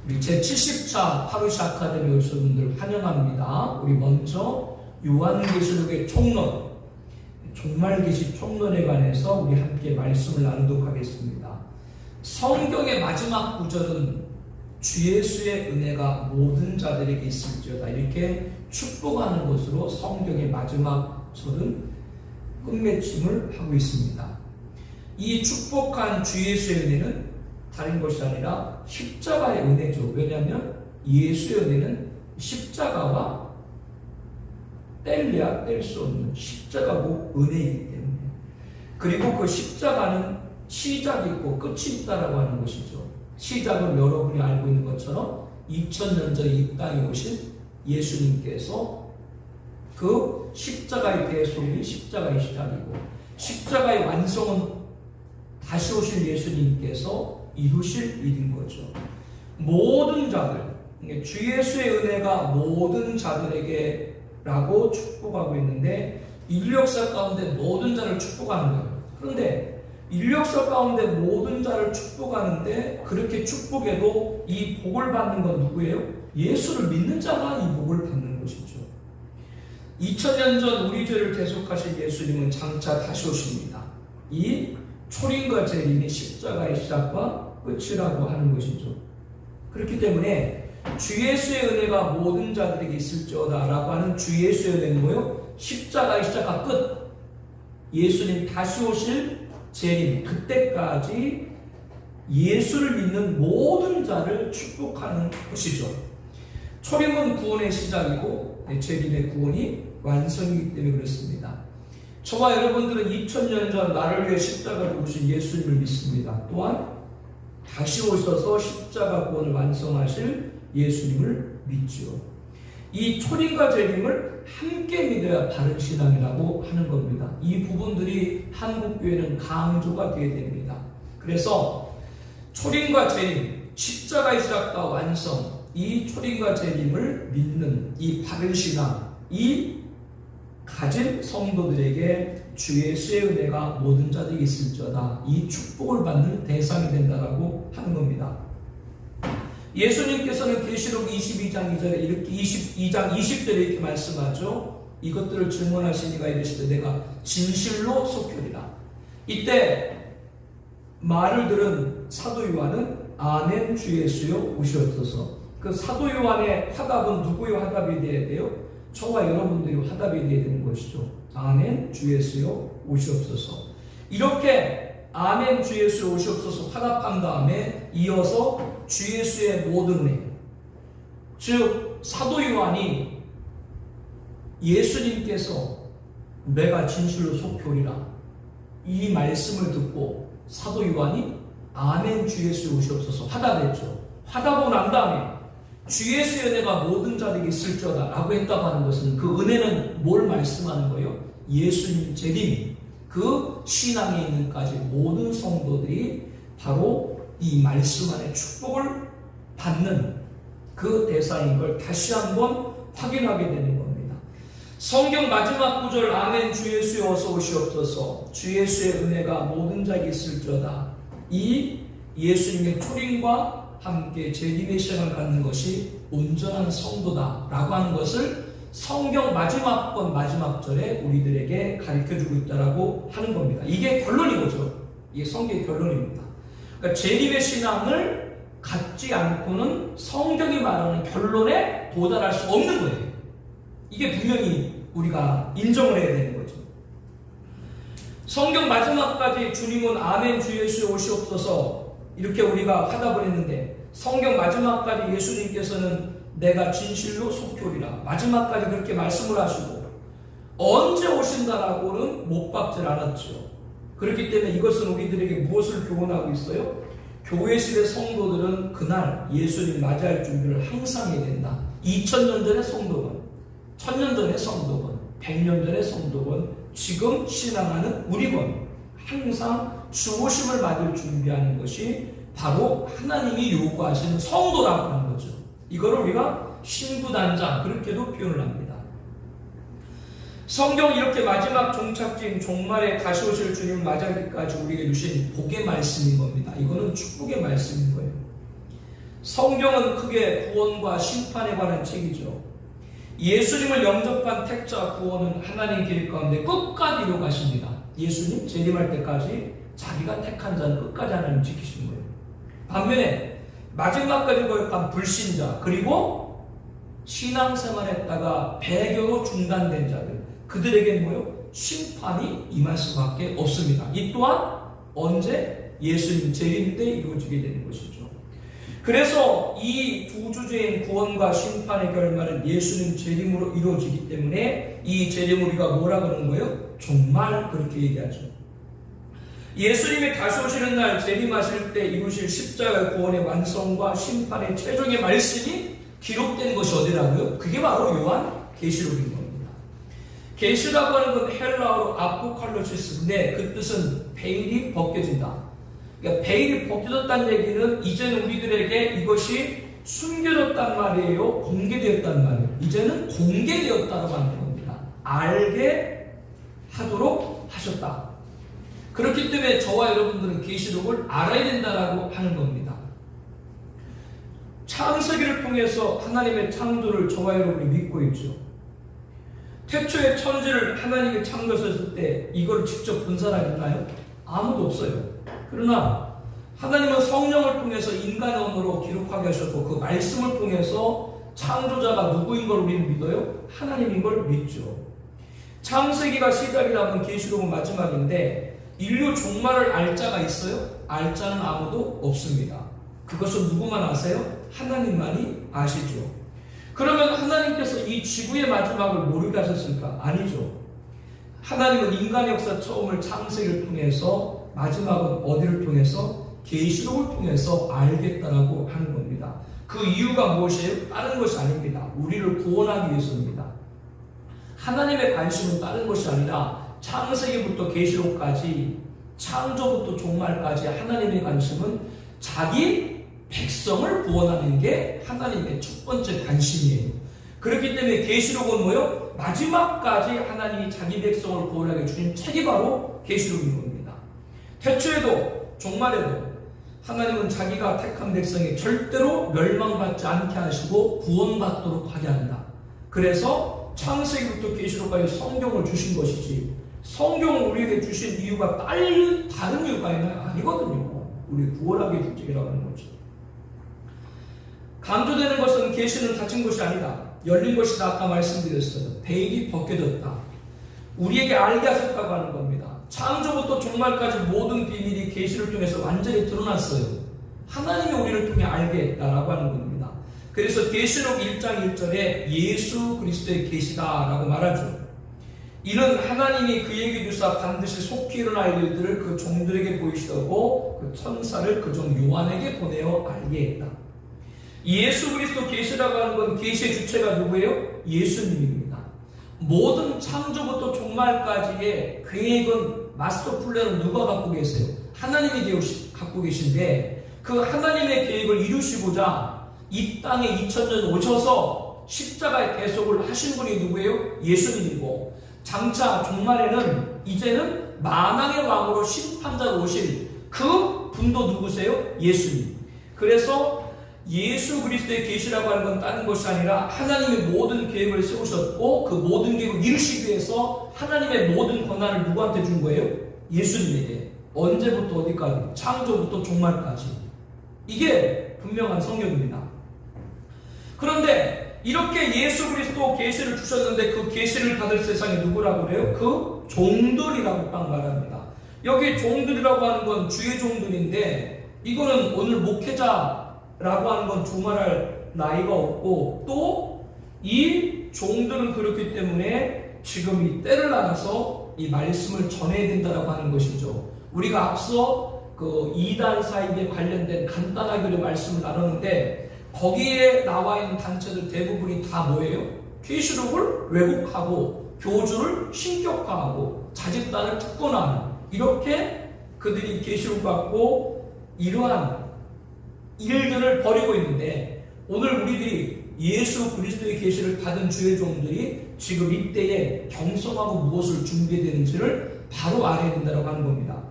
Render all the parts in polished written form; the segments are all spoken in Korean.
우리 제70차 파루시 아카데미 오신 분들 환영합니다. 우리 먼저 요한계시록의 총론, 종말계시 총론에 관해서 우리 함께 말씀을 나누도록 하겠습니다. 성경의 마지막 구절은 주 예수의 은혜가 모든 자들에게 있을지어다 이렇게 축복하는 것으로 성경의 마지막 절은 끝맺음을 하고 있습니다. 이 축복한 주 예수의 은혜는 다른 것이 아니라 십자가의 은혜죠. 왜냐하면 예수의 은혜는 십자가와 뗄래야 뗄 수 없는 십자가고 은혜이기 때문에, 그리고 그 십자가는 시작이 있고 끝이 있다라고 하는 것이죠. 시작은 여러분이 알고 있는 것처럼 2000년 전 이 땅에 오신 예수님께서 그 십자가의 대속이 십자가의 시작이고, 십자가의 완성은 다시 오실 예수님께서 이루실 일인 거죠. 모든 자들, 주 예수의 은혜가 모든 자들에게 라고 축복하고 있는데, 인류 역사 가운데 모든 자를 축복하는 거예요. 그런데 인류 역사 가운데 모든 자를 축복하는데, 그렇게 축복해도 이 복을 받는 건 누구예요? 예수를 믿는 자가 이 복을 받는 것이죠. 2000년 전 우리 죄를 대속하신 예수님은 장차 다시 오십니다. 이 초림과 재림이 십자가의 시작과 끝이라고 하는 것이죠. 그렇기 때문에 주 예수의 은혜가 모든 자들에게 있을지어다 라고 하는 주 예수의 은혜는 뭐예요? 십자가의 시작과 끝, 예수님 다시 오실 재림, 그때까지 예수를 믿는 모든 자를 축복하는 것이죠. 초림은 구원의 시작이고 재림의 구원이 완성이기 때문에 그렇습니다. 저와 여러분들은 2000년 전 나를 위해 십자가를 오신 예수님을 믿습니다. 또한 다시 오셔서 십자가 구원을 완성하실 예수님을 믿죠. 이 초림과 재림을 함께 믿어야 바른 신앙이라고 하는 겁니다. 이 부분들이 한국교회는 강조가 되어야 됩니다. 그래서 초림과 재림, 십자가의 시작과 완성, 이 초림과 재림을 믿는 이 바른 신앙, 이 가진 성도들에게 주 예수의 은혜가 모든 자들에게 있을지어다, 이 축복을 받는 대상이 된다라고 하는 겁니다. 예수님께서는 계시록 22장 2절에 이렇게 22장 20절에 이렇게 말씀하죠. 이것들을 증언하시니가 이르시되 내가 진실로 속효리라. 이때 말을 들은 사도 요한은 아멘 주 예수여 오시옵소서. 그 사도 요한의 화답은 누구의 화답이 되어야 돼요? 저와 여러분들이 화답이 되어야 되는 것이죠. 아멘 주 예수여 오시옵소서. 이렇게 아멘 주 예수여 오시옵소서 화답한 다음에 이어서 주 예수의 모든 은혜, 즉 사도 요한이 예수님께서 내가 진실로 속효리라 이 말씀을 듣고 사도 요한이 아멘 주 예수여 오시옵소서 화답했죠. 화답하고 난 다음에 주 예수의 은혜가 모든 자들에게 있을지어다 라고 했다고 하는 것은, 그 은혜는 뭘 말씀하는 거예요? 예수님 재림, 그 신앙에 있는까지 모든 성도들이 바로 이 말씀 안에 축복을 받는 그 대상인 걸 다시 한번 확인하게 되는 겁니다. 성경 마지막 구절 아멘 주 예수여 어서 오시옵소서, 주 예수의 은혜가 모든 자에게 있을지어다, 이 예수님의 초림과 함께 재림의 시간을 갖는 것이 온전한 성도다라고 하는 것을 성경 마지막 번 마지막 절에 우리들에게 가르쳐주고 있다라고 하는 겁니다. 이게 결론인 거죠. 이게 성경의 결론입니다. 그러니까 재림의 신앙을 갖지 않고는 성경이 말하는 결론에 도달할 수 없는 거예요. 이게 분명히 우리가 인정을 해야 되는 거죠. 성경 마지막까지 주님은 아멘 주 예수여 오시옵소서 이렇게 우리가 화답을 했는데, 성경 마지막까지 예수님께서는 내가 진실로 속효리라 마지막까지 그렇게 말씀을 하시고 언제 오신다라고는 못 박질 않았죠. 그렇기 때문에 이것은 우리들에게 무엇을 교훈하고 있어요? 교회실의 성도들은 그날 예수님 맞이할 준비를 항상 해야 된다. 2000년 전의 성도건, 1000년 전의 성도건, 100년 전의 성도건, 지금 신앙하는 우리건 항상 주 오심을 맞을 준비하는 것이 바로 하나님이 요구하시는 성도라고 하는 거죠. 이거를 우리가 신부단장 그렇게도 표현을 합니다. 성경 이렇게 마지막 종착지인 종말에 다시 오실 주님을 맞이하기까지 우리에게 주신 복의 말씀인 겁니다. 이거는 축복의 말씀인 거예요. 성경은 크게 구원과 심판에 관한 책이죠. 예수님을 영접한 택자 구원은 하나님 길 가운데 끝까지 이루어가십니다. 예수님 재림할 때까지 자기가 택한 자는 끝까지 하나님 지키신 거예요. 반면에 마지막까지 거역한 불신자, 그리고 신앙생활했다가 배교로 중단된 자들, 그들에게 뭐요? 심판이 임할 수밖에 없습니다. 이 또한 언제? 예수님 재림 때 이루어지게 되는 것이죠. 그래서 이 두 주제인 구원과 심판의 결말은 예수님 재림으로 이루어지기 때문에 이 재림 우리가 뭐라 그러는 거예요? 종말, 그렇게 얘기하죠. 예수님이 다시 오시는 날 재림하실 때 이루실 십자가의 구원의 완성과 심판의 최종의 말씀이 기록된 것이 어디라고요? 그게 바로 요한 계시록인 겁니다. 계시라고 하는 건 헬라어로 아포칼리시스인데 그 뜻은 베일이 벗겨진다. 그러니까 베일이 벗겨졌다는 얘기는 이제는 우리들에게 이것이 숨겨졌단 말이에요? 공개되었단 말이에요? 이제는 공개되었다고 하는 겁니다. 알게 하도록 하셨다. 그렇기 때문에 저와 여러분들은 계시록을 알아야 된다라고 하는 겁니다. 창세기를 통해서 하나님의 창조를 저와 여러분이 믿고 있죠. 태초에 천지를 하나님이 창조하셨을 때 이걸 직접 본 사람이 있나요? 아무도 없어요. 그러나 하나님은 성령을 통해서 인간의 언어로 기록하게 하셨고 그 말씀을 통해서 창조자가 누구인 걸 우리는 믿어요? 하나님인 걸 믿죠. 창세기가 시작이라면 계시록은 마지막인데 인류 종말을 알 자가 있어요? 알 자는 아무도 없습니다. 그것은 누구만 아세요? 하나님만이 아시죠. 그러면 하나님께서 이 지구의 마지막을 모르게 하셨을까? 아니죠. 하나님은 인간의 역사 처음을 창세기를 통해서, 마지막은 어디를 통해서? 계시록을 통해서 알겠다라고 하는 겁니다. 그 이유가 무엇이에요? 다른 것이 아닙니다. 우리를 구원하기 위해서입니다. 하나님의 관심은 다른 것이 아니라 창세기부터 계시록까지, 창조부터 종말까지 하나님의 관심은 자기 백성을 구원하는 게 하나님의 첫 번째 관심이에요. 그렇기 때문에 계시록은 뭐요? 마지막까지 하나님이 자기 백성을 구원하게 주신 책이 바로 계시록인 겁니다. 태초에도 종말에도 하나님은 자기가 택한 백성이 절대로 멸망받지 않게 하시고 구원받도록 하게 한다. 그래서 창세기부터 계시록까지 성경을 주신 것이지, 성경을 우리에게 주신 이유가 다른 이유가 있나요? 아니거든요. 우리 구원하게 줄 책이라고 하는 거죠. 강조되는 것은 계시는 닫힌 것이 아니다. 열린 것이다. 아까 말씀드렸어요. 베일이 벗겨졌다. 우리에게 알게 하셨다고 하는 겁니다. 창조부터 종말까지 모든 비밀이 계시를 통해서 완전히 드러났어요. 하나님이 우리를 통해 알게 했다라고 하는 겁니다. 그래서 계시록 1장 1절에 예수 그리스도의 계시다라고 말하죠. 이는 하나님이 그에게 주사 반드시 속히 일어날 일들을 그 종들에게 보이시고 그 천사를 그 종 요한에게 보내어 알게 했다. 예수 그리스도 계시라고 하는 건 계시의 주체가 누구예요? 예수님입니다. 모든 창조부터 종말까지의 계획은, 마스터 플랜은 누가 갖고 계세요? 하나님이 갖고 계신데 그 하나님의 계획을 이루시고자 이 땅에 2000년 오셔서 십자가의 대속을 하신 분이 누구예요? 예수님이고, 장차 종말에는 이제는 만왕의 왕으로 심판자로 오실 그 분도 누구세요? 예수님. 그래서 예수 그리스도의 계시라고 하는 건 다른 것이 아니라 하나님의 모든 계획을 세우셨고 그 모든 계획을 이루시기 위해서 하나님의 모든 권한을 누구한테 준 거예요? 예수님에게. 언제부터 어디까지? 창조부터 종말까지. 이게 분명한 성경입니다. 그런데 이렇게 예수 그리스도 계시를 주셨는데 그 계시를 받을 세상이 누구라고 그래요? 그 종들이라고 딱 말합니다. 여기 종들이라고 하는 건 주의 종들인데 이거는 오늘 목회자 라고 하는 건 두말할 나이가 없고, 또 이 종들은 그렇기 때문에 지금 이 때를 알아서 이 말씀을 전해야 된다라고 하는 것이죠. 우리가 앞서 그 이단 사입에 관련된 간단하게 말씀을 나눴는데 거기에 나와 있는 단체들 대부분이 다 뭐예요? 계시록을 왜곡하고 교주를 신격화하고 자집단을 특권화하는, 이렇게 그들이 계시록 갖고 이러한 일들을 벌이고 있는데, 오늘 우리들이 예수 그리스도의 계시를 받은 주의 종들이 지금 이때에 경성하고 무엇을 준비해야 되는지를 바로 알아야 된다고 하는 겁니다.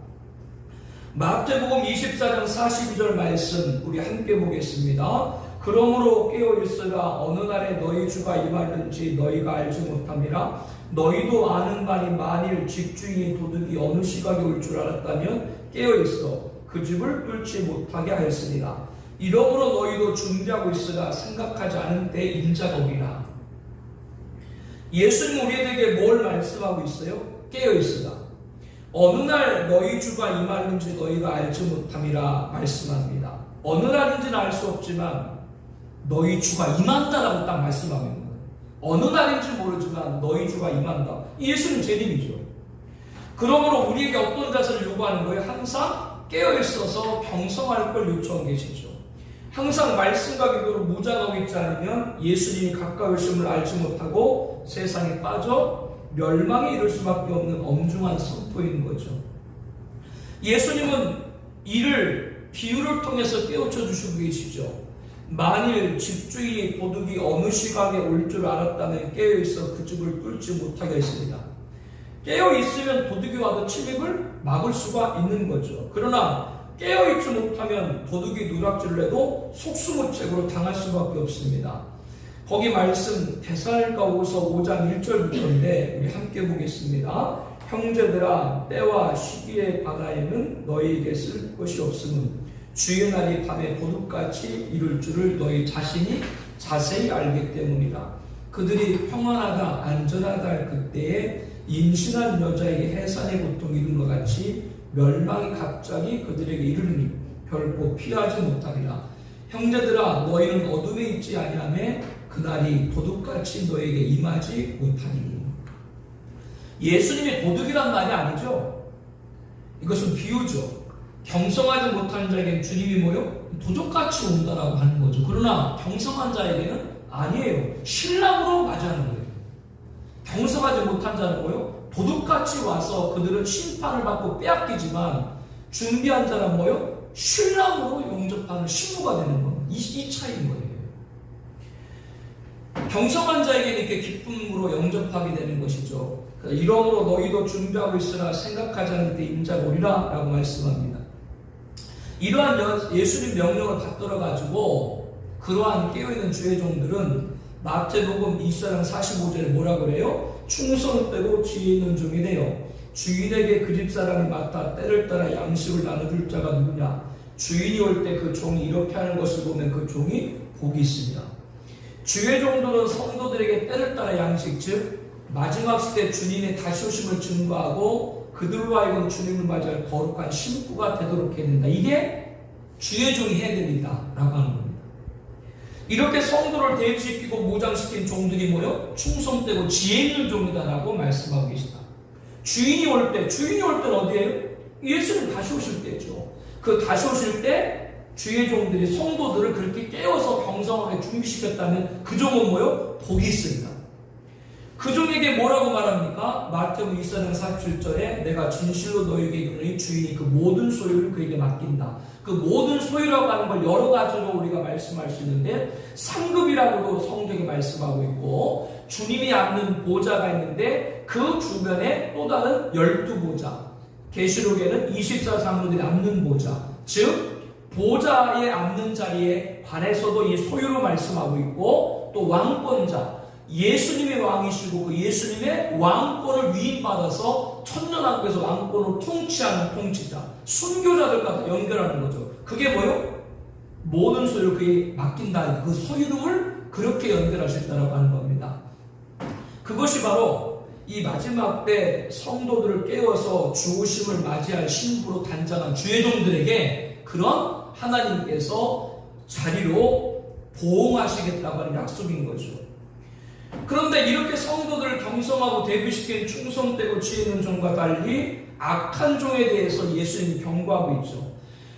마태복음 24장 42절 말씀 우리 함께 보겠습니다. 그러므로 깨어있으라. 어느 날에 너희 주가 임하는지 너희가 알지 못함이라. 너희도 아는 바니 만일 집주인이 도둑이 어느 시각에 올 줄 알았다면 깨어있어 그 집을 뚫지 못하게 하였으리라. 이러므로 너희도 준비하고 있으라. 생각하지 않은 때 인자가 오리라. 예수님 우리에게 뭘 말씀하고 있어요? 깨어있으라. 어느 날 너희 주가 임하는지 너희가 알지 못함이라 말씀합니다. 어느 날인지는 알 수 없지만 너희 주가 임한다라고 딱 말씀하고 있는 거예요. 어느 날인지 모르지만 너희 주가 임한다. 예수님 재림이죠. 그러므로 우리에게 어떤 자세를 요구하는 거예요? 항상 깨어있어서 경성할 걸 요청하고 계시죠. 항상 말씀과 기도로 무장하고 있지 않으면 예수님이 가까우심을 알지 못하고 세상에 빠져 멸망에 이를 수밖에 없는 엄중한 선포인 거죠. 예수님은 이를 비유를 통해서 깨우쳐 주시고 계시죠. 만일 집주인이 도둑이 어느 시각에 올 줄 알았다면 깨어있어 그 집을 뚫지 못하게 했습니다. 깨어있으면 도둑이 와도 침입을 막을 수가 있는 거죠. 그러나 깨어있지 못하면 도둑이 누락질을 해도 속수무책으로 당할 수밖에 없습니다. 거기 말씀 데살로니가후서 5장 1절부터인데 우리 함께 보겠습니다. 형제들아 때와 시기의 바다에는 너희에게 쓸 것이 없음은 주의 날이 밤에 도둑같이 이룰 줄을 너희 자신이 자세히 알기 때문이라. 그들이 평안하다 안전하다 할 그때에 임신한 여자에게 해산의 고통이 이른 것 같이 멸망이 갑자기 그들에게 이르르니 결코 피하지 못하리라. 형제들아 너희는 어둠에 있지 아니하매 그날이 도둑같이 너에게 임하지 못하리니. 예수님이 도둑이란 말이 아니죠. 이것은 비유죠. 경성하지 못한 자에게는 주님이 뭐요? 도둑같이 온다라고 하는 거죠. 그러나 경성한 자에게는 아니에요. 신랑으로 맞이하는 거예요. 경성하지 못한 자는 뭐요? 도둑같이 와서 그들은 심판을 받고 빼앗기지만 준비한 자는 뭐요? 신랑으로 영접하는 신부가 되는 겁니다. 이 차이인 거예요. 경성한 자에게는 이렇게 기쁨으로 영접하게 되는 것이죠. 이러므로 너희도 준비하고 있으라. 생각하지 않을 때 인자가 오리라 라고 말씀합니다. 이러한 예수님 명령을 받들어 가지고 그러한 깨어있는 주의 종들은 마태복음 24장 45절에 뭐라 그래요? 충성되고 지혜 있는 종이 되어 주인에게 그 집사람을 맡아 때를 따라 양식을 나눠줄 자가 누구냐? 주인이 올 때 그 종이 이렇게 하는 것을 보면 그 종이 복이 있습니다. 주의 종들은 성도들에게 때를 따라 양식, 즉 마지막 시대 주님의 다시 오심을 증거하고 그들로 하여금 주님을 맞이할 거룩한 신부가 되도록 해야 된다. 이게 주의 종이 해야 됩니다 라고 하는 겁니다. 이렇게 성도를 대입시키고 무장시킨 종들이 뭐요? 충성되고 지혜 있는 종이다 라고 말씀하고 계시다. 주인이 올 때는 어디예요? 예수님 다시 오실 때죠. 그 다시 오실 때 주의 종들이 성도들을 그렇게 깨워서 경성하게 준비시켰다면 그 종은 뭐요? 복이 있습니다. 그 종에게 뭐라고 말합니까? 마태복음 24장 47절에 내가 진실로 너에게 이르노니 주인이 그 모든 소유를 그에게 맡긴다. 그 모든 소유라고 하는 걸 여러 가지로 우리가 말씀할 수 있는데 상급이라고도 성경에 말씀하고 있고 주님이 앉는 보좌가 있는데 그 주변에 또 다른 12보좌, 계시록에는 24장로들이 앉는 보좌, 즉 보좌에 앉는 자리에 관해서도 이 소유로 말씀하고 있고 또 왕권자, 예수님의 왕이시고 그 예수님의 왕권을 위임받아서 천년왕국에서 왕권을 통치하는 통치자, 순교자들과 연결하는 거죠. 그게 뭐요? 모든 소유를 그에 맡긴다. 그 소유를 그렇게 연결하셨다라고 하는 겁니다. 그것이 바로 이 마지막 때 성도들을 깨워서 주오심을 맞이할 신부로 단장한 주의 종들에게 그런 하나님께서 자리로 보응하시겠다고 하는 약속인 거죠. 그런데 이렇게 성도들을 경성하고 대비시킨 충성되고 지혜 있는 종과 달리 악한 종에 대해서 예수님이 경고하고 있죠.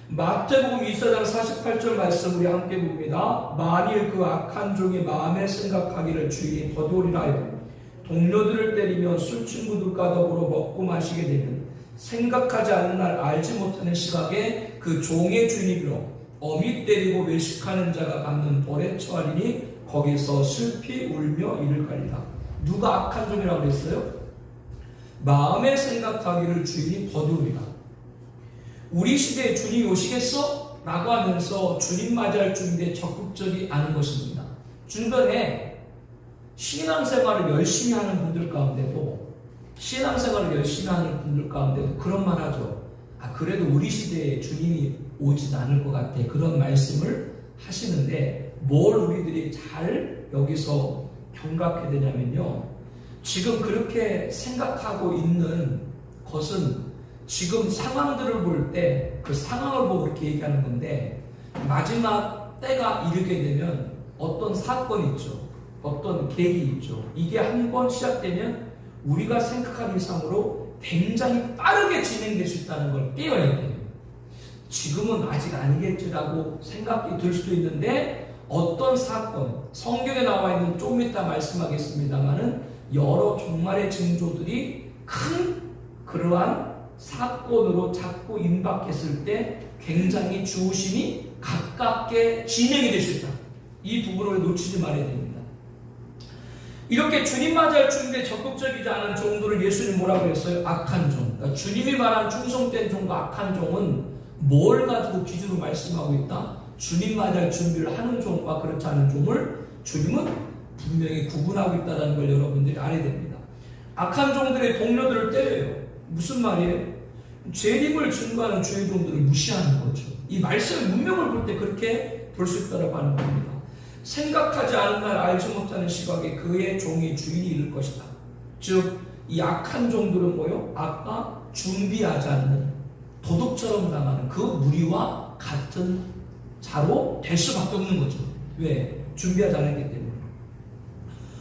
마태복음 24장 48절 말씀 우리 함께 봅니다. 만일 그 악한 종이 마음에 생각하기를 주인이 거두리라 하여 동료들을 때리며 술 친구들과 더불어 먹고 마시게 되면 생각하지 않는 날 알지 못하는 시각에 그 종의 주인이 빌어 어미 때리고 외식하는 자가 받는 벌에 처하리니 거기서 슬피 울며 이를 갈리라. 누가 악한 종이라고 했어요? 마음에 생각하기를 주인이 거두리라. 우리 시대에 주님이 오시겠어? 라고 하면서 주님 맞이할 준비에 적극적이 않은 것입니다. 주변에 신앙생활을 열심히 하는 분들 가운데도 그런 말 하죠. 그래도 우리 시대에 주님이 오진 않을 것 같아. 그런 말씀을 하시는데 뭘 우리들이 잘 여기서 경각해야 되냐면요. 지금 그렇게 생각하고 있는 것은 지금 상황들을 볼 때 그 상황을 보고 그렇게 얘기하는 건데 마지막 때가 이르게 되면 어떤 사건이 있죠. 어떤 계기 있죠. 이게 한 번 시작되면 우리가 생각한 이상으로 굉장히 빠르게 진행될 수 있다는 걸 깨워야 돼요. 지금은 아직 아니겠지라고 생각이 들 수도 있는데 어떤 사건, 성경에 나와 있는 좀 이따 말씀하겠습니다만은 여러 종말의 징조들이 큰 그러한 사건으로 자꾸 임박했을 때 굉장히 주우심이 가깝게 진행이 될 수 있다. 이 부분을 놓치지 말아야 됩니다. 이렇게 주님 맞이할 준비에 적극적이지 않은 종들을 예수님 뭐라고 했어요? 악한 종. 그러니까 주님이 말한 충성된 종과 악한 종은 뭘 가지고 기준으로 말씀하고 있다? 주님 맞이할 준비를 하는 종과 그렇지 않은 종을 주님은 분명히 구분하고 있다는 걸 여러분들이 알아야 됩니다. 악한 종들의 동료들을 때려요. 무슨 말이에요? 재림을 증거하는 주의 종들을 무시하는 거죠. 이 말씀의 문명을 볼 때 그렇게 볼 수 있다고 하는 겁니다. 생각하지 않은 날 알지 못하는 시각에 그의 종이 주인이 이를 것이다. 즉, 이 악한 종들은 뭐요? 아까 준비하지 않는 도둑처럼 당하는 그 무리와 같은 자로 될 수밖에 없는 거죠. 왜? 준비하지 않았기 때문에.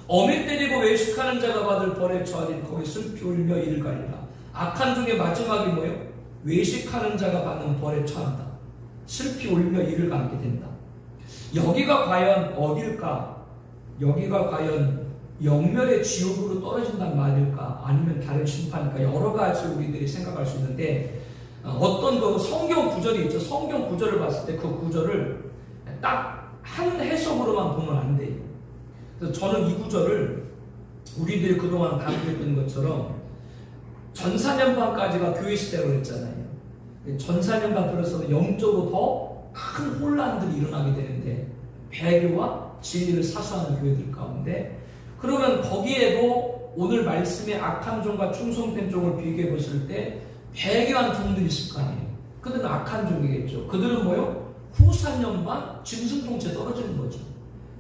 어미 때리고 외식하는 자가 받을 벌에 처하니 거기 슬피 울며 이를 갈리라. 악한 종의 마지막이 뭐예요? 외식하는 자가 받는 벌에 처한다. 슬피 울며 이를 감게 된다. 여기가 과연 어딜까? 여기가 과연 영멸의 지옥으로 떨어진단 말일까? 아니면 다른 심판일까? 여러 가지 우리들이 생각할 수 있는데 어떤 그 성경 구절이 있죠. 성경 구절을 봤을 때 그 구절을 딱 한 해석으로만 보면 안 돼요. 그래서 저는 이 구절을 우리들이 그동안 강조했던 것처럼 전사년반까지가 교회 시대로 했잖아요. 전사년반 들어서 영적으로 더 큰 혼란들이 일어나게 되는데 배교와 진리를 사수하는 교회들 가운데 그러면 거기에도 오늘 말씀의 악한 종과 충성된 종을 비교해 봤을 때 배교한 종들이 있을 거 아니에요. 그들은 악한 종이겠죠. 그들은 뭐요? 후산년반 짐승통째 떨어지는 거죠.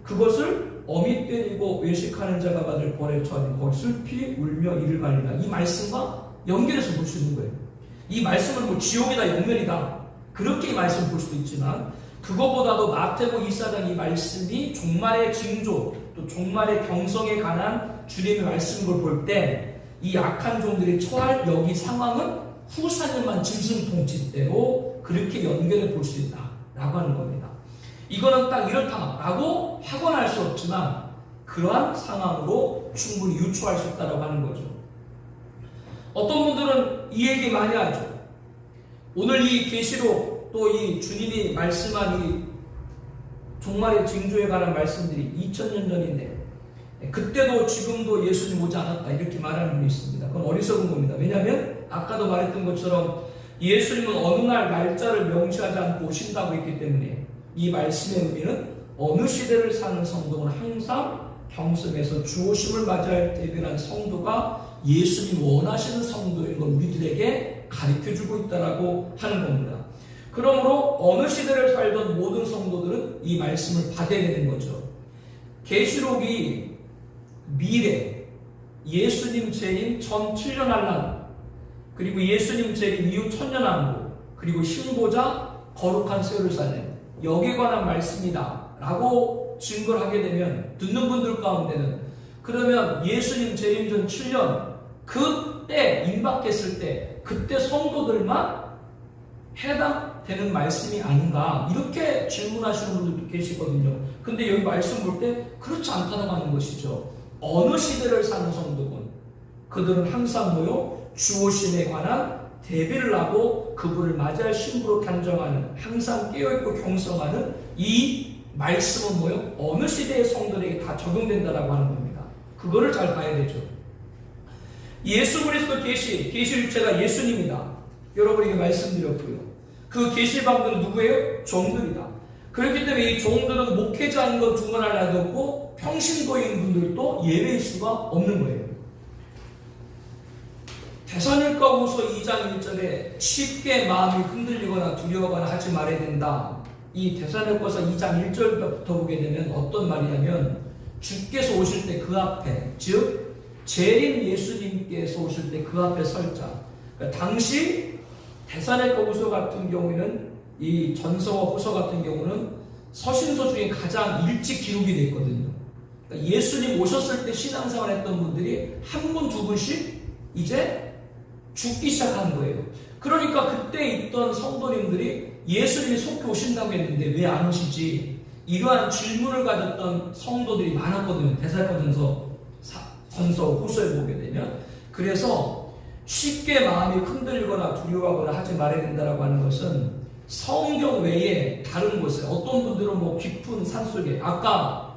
그것을 어미 때리고 외식하는 자가 받을 벌에 처하니 거기 슬피 울며 이를 갈리라. 이 말씀과 연결해서 볼 수 있는 거예요. 이 말씀은 뭐 지옥이다 영멸이다 그렇게 이 말씀을 볼 수도 있지만 그것보다도 마태복음 24장 이 말씀이 종말의 징조 또 종말의 경성에 관한 주님의 말씀을 볼 때 이 악한 종들이 처할 여기 상황은 후사년만 짐승통치대로 그렇게 연결해 볼 수 있다라고 하는 겁니다. 이거는 딱 이렇다라고 확언할 수 없지만 그러한 상황으로 충분히 유추할 수 있다라고 하는 거죠. 어떤 분들은 이 얘기 많이 하죠. 오늘 이 계시록 또 이 주님이 말씀한 이 종말의 징조에 관한 말씀들이 2000년 전인데 그때도 지금도 예수님 오지 않았다 이렇게 말하는 분이 있습니다. 그건 어리석은 겁니다. 왜냐하면 아까도 말했던 것처럼 예수님은 어느 날 날짜를 명시하지 않고 오신다고 했기 때문에 이 말씀의 의미는 어느 시대를 사는 성도는 항상 경성에서 주오심을 맞이할 대변한 성도가 예수님 원하시는 성도인 걸 우리들에게 가르쳐주고 있다라고 하는 겁니다. 그러므로 어느 시대를 살던 모든 성도들은 이 말씀을 받아야 되는 거죠. 계시록이 미래, 예수님 재림 전 7년 한란, 그리고 예수님 재림 이후 천년왕국, 그리고 신보자 거룩한 세월살렘 여기에 관한 말씀이다 라고 증거를 하게 되면 듣는 분들 가운데는 그러면 예수님 재림 전 7년 그때 임박했을 때 그때 성도들만 해당되는 말씀이 아닌가 이렇게 질문하시는 분들도 계시거든요. 근데 여기 말씀 볼 때 그렇지 않다고 하는 것이죠. 어느 시대를 사는 성도군 그들은 항상 뭐요? 주오심에 관한 대비를 하고 그분을 맞이할 신부로 단정하는 항상 깨어있고 경성하는 이 말씀은 뭐요? 어느 시대의 성도들에게 다 적용된다라고 하는 겁니다. 그거를 잘 봐야 되죠. 예수 그리스도 계시 일체가 예수님이다. 여러분에게 말씀드렸고요. 그 계시방들은 누구예요? 종들이다. 그렇기 때문에 이 종들은 목회자인 것 두말 하나도 없고 평신도인 분들도 예외일 수가 없는 거예요. 데살로니가후서 2장 1절에 쉽게 마음이 흔들리거나 두려워하거나 하지 말아야 된다. 이 데살로니가서 2장 1절부터 보게 되면 어떤 말이냐면 주께서 오실 때 그 앞에, 즉 재림 예수님께서 오실 때 그 앞에 설자. 그러니까 당시 데살로니가후서 같은 경우에는 이 전서와 후서 같은 경우는 서신서 중에 가장 일찍 기록이 되어 있거든요. 그러니까 예수님 오셨을 때 신앙생활 했던 분들이 한 분, 두 분씩 이제 죽기 시작한 거예요. 그러니까 그때 있던 성도님들이 예수님이 속히 오신다고 했는데 왜 안 오시지? 이러한 질문을 가졌던 성도들이 많았거든요. 데살로니가전서 전서 후서에 보게 되면. 그래서 쉽게 마음이 흔들리거나 두려워하거나 하지 말아야 된다라고 하는 것은 성경 외에 다른 곳에 어떤 분들은 뭐 깊은 산속에, 아까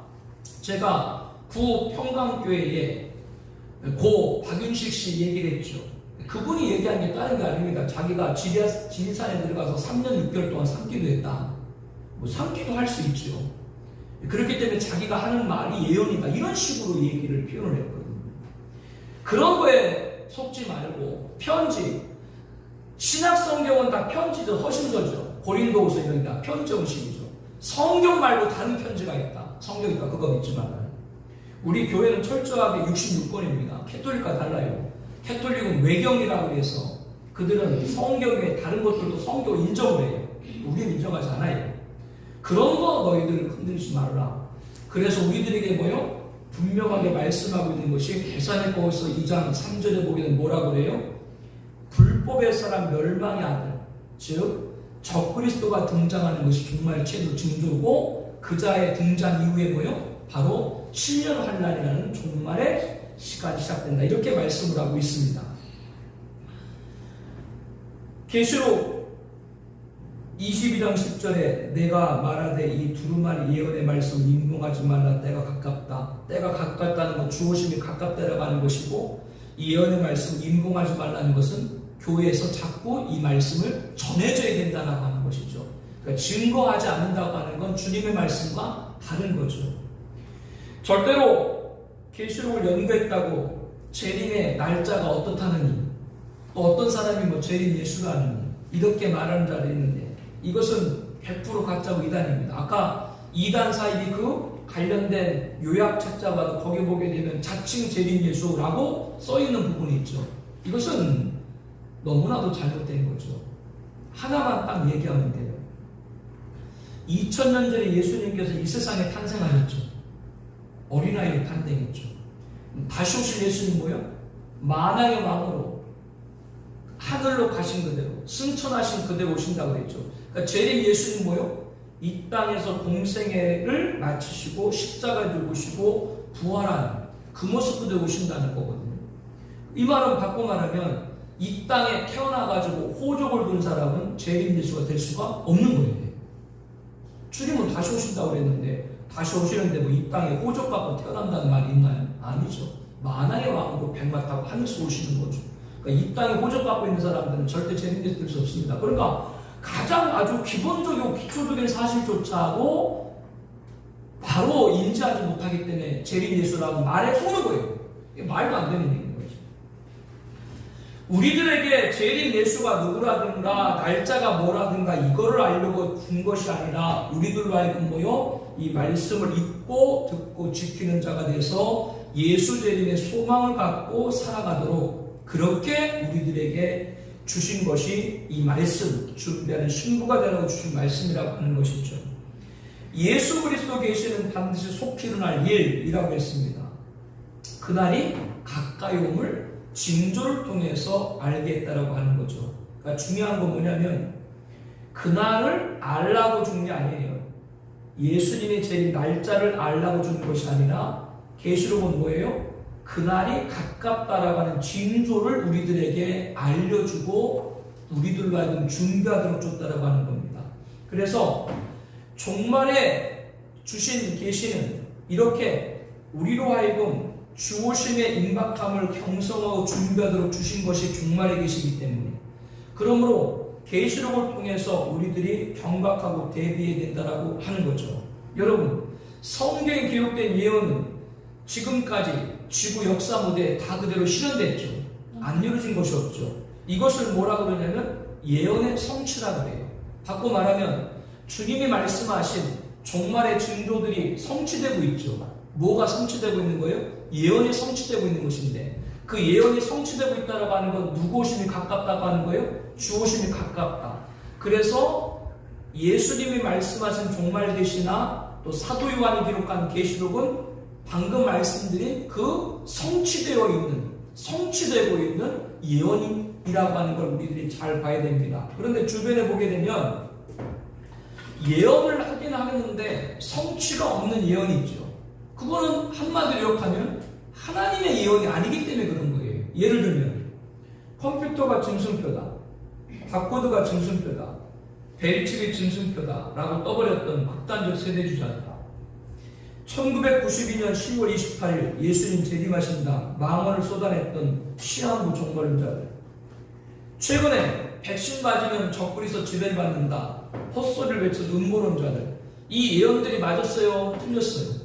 제가 구 평강교회에 고 박윤식 씨 얘기를 했죠. 그분이 얘기한 게 다른 게 아닙니다. 자기가 지리산에 들어가서 3년 6개월 동안 삼기도 했다. 뭐 삼기도 할 수 있죠. 그렇기 때문에 자기가 하는 말이 예언이다. 이런 식으로 얘기를 표현을 했거든요. 그런 거에 속지 말고 편지, 신약성경은 다 편지죠. 허심서죠. 고린도후서 이런 게 다 편지형식이죠. 성경 말고 다른 편지가 있다. 성경 있다. 그거 믿지 말아요. 우리 교회는 철저하게 66권입니다. 캐톨릭과 달라요. 캐톨릭은 외경이라고 해서 그들은 성경 외에 다른 것들도 성경 인정을 해요. 우리는 인정하지 않아요. 그런 거 너희들 흔들지 말라. 그래서 우리들에게 뭐요? 분명하게 말씀하고 있는 것이 데살로니가후서 2장 3절에 보기에는 뭐라고 그래요? 불법의 사람 멸망의 아들, 즉 적그리스도가 등장하는 것이 정말 최대 징조고 그 자의 등장 이후에 뭐요? 바로 7년 환난이라는 종말의 시간이 시작된다. 이렇게 말씀을 하고 있습니다. 계시록 22장 10절에 내가 말하되 이 두루마리 예언의 말씀 임봉하지 말라. 때가 가깝다. 때가 가깝다는 건 주오심이 가깝다라고 하는 것이고, 이 예언의 말씀 임봉하지 말라는 것은 교회에서 자꾸 이 말씀을 전해줘야 된다고 하는 것이죠. 그러니까 증거하지 않는다고 하는 건 주님의 말씀과 다른 거죠. 절대로 계시록을 연구했다고 재림의 날짜가 어떻다느니, 또 어떤 사람이 뭐 재림 예수가 하느니 이렇게 말하는 자도 있는데 이것은 100% 가짜고 이단입니다. 아까 이단 사입이 그 관련된 요약 책자봐도 거기 보게 되면 자칭 재림 예수라고 써있는 부분이 있죠. 이것은 너무나도 잘못된 거죠. 하나만 딱 얘기하면 돼요. 2000년 전에 예수님께서 이 세상에 탄생하셨죠. 어린아이로 탄생했죠. 다시 오실 예수님 뭐요? 만왕의 왕으로 하늘로 가신 그대로, 승천하신 그대로 오신다고 했죠. 그러니까 재림 예수님 뭐요? 이 땅에서 공생애를 마치시고 십자가에 죽으시고 부활한 그 모습 그대로 오신다는 거거든요. 이 말은 바꿔 말하면 이 땅에 태어나가지고 호적을 둔 사람은 재림 예수가 될 수가 없는 거예요. 주님은 다시 오신다고 그랬는데 다시 오시는데 뭐 이 땅에 호적 갖고 태어난다는 말이 있나요? 아니죠. 만왕의 왕으로 백마 타고 하늘에서 오시는 거죠. 그러니까 이 땅에 호적 갖고 있는 사람들은 절대 재림 예수 될 수 없습니다. 그러니까 가장 아주 기본적이고 기초적인 사실조차도 바로 인지하지 못하기 때문에 재림 예수라고 말에 속는 거예요. 이게 말도 안 되는 얘기인 거죠. 우리들에게 재림 예수가 누구라든가 날짜가 뭐라든가 이거를 알려고 준 것이 아니라 우리들로 하여금 뭐요? 이 말씀을 읽고 듣고 지키는 자가 돼서 예수 재림의 소망을 갖고 살아가도록 그렇게 우리들에게 주신 것이 이 말씀, 준비하는 신부가 되라고 주신 말씀이라고 하는 것이죠. 예수 그리스도 계시는 반드시 속히 일어날 일이라고 했습니다. 그날이 가까이 옴을 징조를 통해서 알게 했다라고 하는 거죠. 그러니까 중요한 건 뭐냐면 그날을 알라고 준 게 아니에요. 예수님의 재림 날짜를 알라고 주는 것이 아니라 계시록은 뭐예요? 그날이 가깝다라고 하는 징조를 우리들에게 알려주고 우리들로 하여금 준비하도록 줬다라고 하는 겁니다. 그래서 종말에 주신 계시는 이렇게 우리로 하여금 주오심의 임박함을 경성하고 준비하도록 주신 것이 종말의 계시이기 때문에, 그러므로 계시록을 통해서 우리들이 경각하고 대비해야 된다라고 하는 거죠. 여러분, 성경에 기록된 예언은 지금까지 지구 역사 무대에 다 그대로 실현됐죠. 안 이루어진 것이 없죠. 이것을 뭐라 그러냐면 예언의 성취라 그래요. 바꿔 말하면 주님이 말씀하신 종말의 징조들이 성취되고 있죠. 뭐가 성취되고 있는 거예요? 예언이 성취되고 있는 것인데, 그 예언이 성취되고 있다고 하는 건 누구 오심이 가깝다고 하는 거예요? 주 오심이 가깝다. 그래서 예수님이 말씀하신 종말 계시나 또 사도 요한이 기록한 계시록은 방금 말씀드린 그 성취되고 있는 예언이라고 하는 걸 우리들이 잘 봐야 됩니다. 그런데 주변에 보게 되면 예언을 하긴 하겠는데 성취가 없는 예언이 있죠. 그거는 한마디로 욕하면 하나님의 예언이 아니기 때문에 그런 거예요. 예를 들면 컴퓨터가 짐승표다, 바코드가 짐승표다, 벨집이 짐승표다 라고 떠버렸던 극단적 세대주자다. 1992년 10월 28일 예수님 재림하신다 망언을 쏟아냈던 시한부 종말론자들, 최근에 백신 맞으면 적그리스도 지배를 받는다 헛소리를 외친 음모론자들, 이 예언들이 맞았어요? 틀렸어요?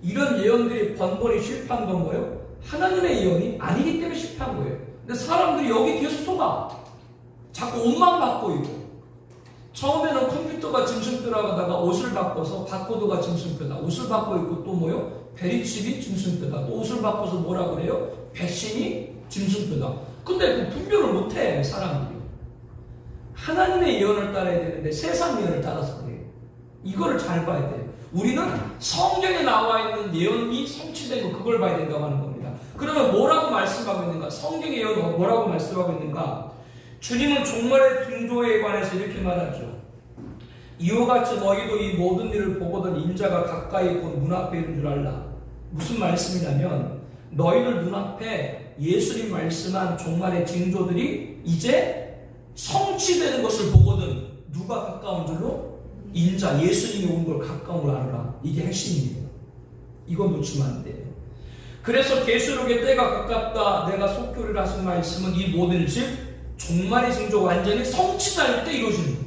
이런 예언들이 번번이 실패한 건 뭐예요? 하나님의 예언이 아니기 때문에 실패한 거예요. 근데 사람들이 여기 계속 속아. 자꾸 옷만 바꿔 입고. 처음에는 컴퓨터가 짐승표라고 하다가 옷을 바꿔서 바코드가 짐승표다. 옷을 바꿔 입고 또 뭐요? 베리칩이 짐승표다. 또 옷을 바꿔서 뭐라 그래요? 백신이 짐승표다. 근데 그 분별을 못해 사람들이. 하나님의 예언을 따라야 되는데 세상 예언을 따라서 그래요. 이거를 잘 봐야 돼요. 우리는 성경에 나와 있는 예언이 성취된 거, 그걸 봐야 된다고 하는 겁니다. 그러면 뭐라고 말씀하고 있는가? 성경의 예언은 뭐라고 말씀하고 있는가? 주님은 종말의 징조에 관해서 이렇게 말하죠. 이와 같이 너희도 이 모든 일을 보거든 인자가 가까이 곧 눈앞에 있는 줄 알라. 무슨 말씀이냐면 너희들 눈앞에 예수님 말씀한 종말의 징조들이 이제 성취되는 것을 보거든 누가 가까운 줄로? 인자, 예수님이 온 걸 가까운 걸 알아라. 이게 핵심이에요. 이거 놓치면 안 돼요. 그래서 계시록의 때가 가깝다 내가 속교를 하신 말씀은 이 모든 즉 종말의 징조가 완전히 성취될 때 이루어지는 거예요.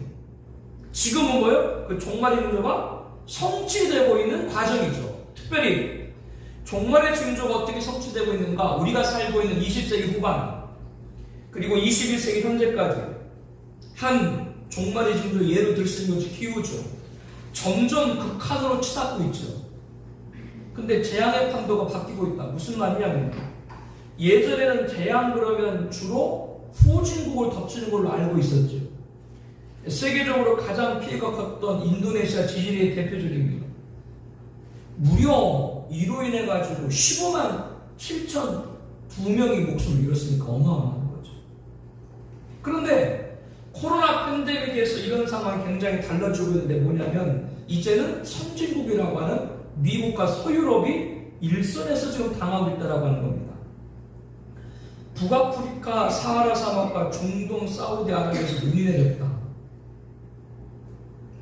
지금은 뭐예요? 그 종말의 징조가 성취되고 있는 과정이죠. 특별히 종말의 징조가 어떻게 성취되고 있는가? 우리가 살고 있는 20세기 후반 그리고 21세기 현재까지 한 종말의 징조 예로 들 수 있는 것이 기후죠. 점점 극한으로 치닫고 있죠. 근데 재앙의 판도가 바뀌고 있다. 무슨 말이냐면 예전에는 재앙 그러면 주로 후진국을 덮치는 걸로 알고 있었죠. 세계적으로 가장 피해가 컸던 인도네시아 지진이 대표적입니다. 무려 이로 인해 가지고 15만 7천 2명이 목숨을 잃었으니까 어마어마한 거죠. 그런데 코로나 팬데믹에서 이런 상황이 굉장히 달라지고 있는데 뭐냐면 이제는 선진국이라고 하는 미국과 서유럽이 일선에서 지금 당하고 있다고 하는 겁니다. 북아프리카 사하라 사막과 중동 사우디아라비아에서 눈이 내렸다.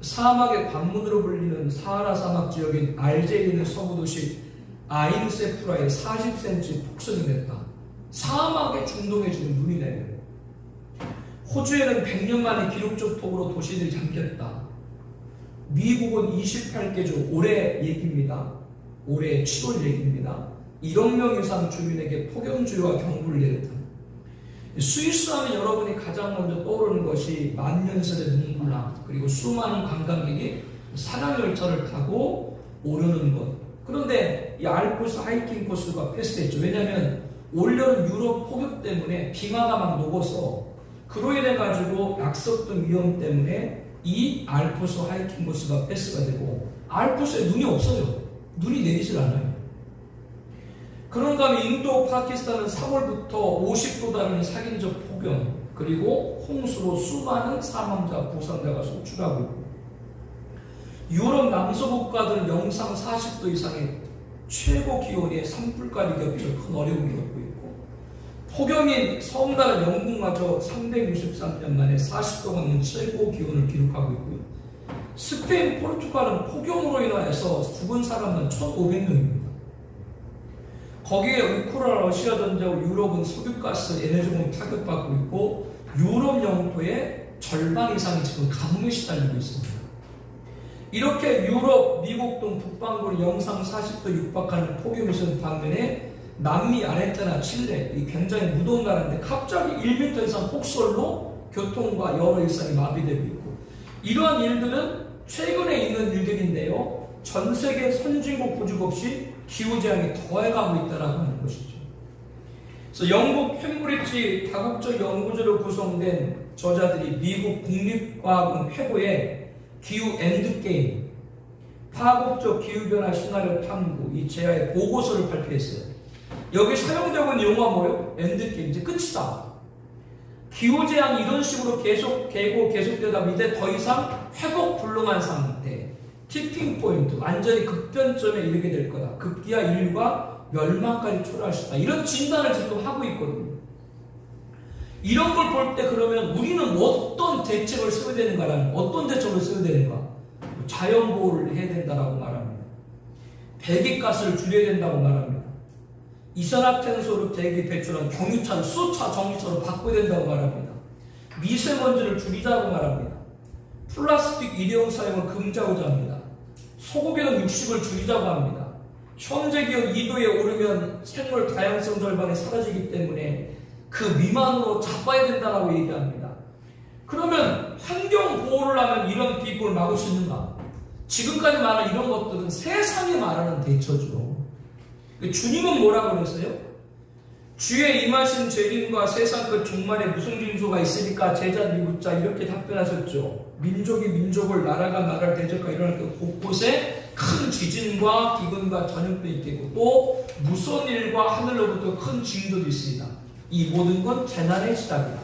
사막의 관문으로 불리는 사하라 사막 지역인 알제리의 서부 도시 아인 세프라에 40cm 폭설이 냈다. 사막의 중동에 지금 눈이 내려요. 호주에는 100년 만에 기록적 폭우로 도시들이 잠겼다. 미국은 28개조 올해 얘기입니다. 올해 7월 얘기입니다. 1억 명 이상 주민에게 폭염주의와 경보를 내렸다. 스위스 하면 여러분이 가장 먼저 떠오르는 것이 만년설의 눈굴랑 그리고 수많은 관광객이 산악열차를 타고 오르는 것. 그런데 이 알프스 하이킹 코스가 폐쇄됐죠. 왜냐하면 올여름 유럽 폭염 때문에 빙하가 막 녹아서 그로 인해 가지고 약석 등 위험 때문에 이 알프스 하이킹 코스가 패스가 되고 알프스에 눈이 없어요. 눈이 내리질 않아요. 그런 다음에 인도, 파키스탄은 3월부터 50도 달하는 살인적 폭염 그리고 홍수로 수많은 사망자, 부상자가 속출하고 있고 유럽 남서국가들은 영상 40도 이상의 최고 기온에 산불까지 겹쳐 큰 어려움을 겪고 있고 폭염인 섬나라 영국마저 363년 만에 40도 넘는 최고 기온을 기록하고 있고요. 스페인, 포르투갈은 폭염으로 인하여서 죽은 사람은 1,500명입니다. 거기에 우크라이나, 러시아 전쟁으로 유럽은 석유가스, 에너지공이 타격받고 있고 유럽 영토에 절반 이상이 지금 가뭄에 시달리고 있습니다. 이렇게 유럽, 미국 등 북반구를 영상 40도 육박하는 폭염이 있는 반면에 남미, 아르헨티나, 칠레 이 굉장히 무더운 나라인데 갑자기 1m 이상 폭설로 교통과 여러 일상이 마비되고 있고, 이러한 일들은 최근에 있는 일들인데요, 전 세계 선진국 부족 없이 기후재앙이 더해가고 있다는 하는 것이죠. 그래서 영국 캠브리지 다국적 연구소로 구성된 저자들이 미국 국립과학원 회고에 기후 엔드게임, 파국적 기후변화 시나리오 탐구 이 제야의 보고서를 발표했어요. 여기 사용되고 있는 용어가 뭐예요? 엔드게임, 이제 끝이다. 기후재앙이 이런 식으로 계속되다 밑에 더 이상 회복 불능한 상태, 티핑 포인트, 완전히 극변점에 이르게 될 거다. 급기야 인류가 멸망까지 초래할 수 있다. 이런 진단을 지금 하고 있거든요. 이런 걸 볼 때 그러면 우리는 어떤 대책을 써야 되는가라는, 어떤 대책을 써야 되는가? 자연보호를 해야 된다라고 말합니다. 배기가스를 줄여야 된다고 말합니다. 이산화탄소로 대기 배출한 경유차를 수소차, 전기차로 바꿔야 된다고 말합니다. 미세먼지를 줄이자고 말합니다. 플라스틱 일회용 사용을 금지하고자 합니다. 소고기는 육식을 줄이자고 합니다. 현재 기온 2도에 오르면 생물 다양성 절반이 사라지기 때문에 그 미만으로 잡아야 된다고 얘기합니다. 그러면 환경 보호를 하면 이런 비극을 막을 수 있는가? 지금까지 말한 이런 것들은 세상이 말하는 대처죠. 주님은 뭐라고 그랬어요? 주의 임하신 재림과 세상 끝 종말에 무슨 징조가 있으니까 제자들이 묻자 이렇게 답변하셨죠. 민족이 민족을, 나라가 나라를 대적하여 일어날 때 곳곳에 큰 지진과 기근과 전염도 있겠고 또 무서운 일과 하늘로부터 큰 징조도 있습니다. 이 모든 건 재난의 시작이다.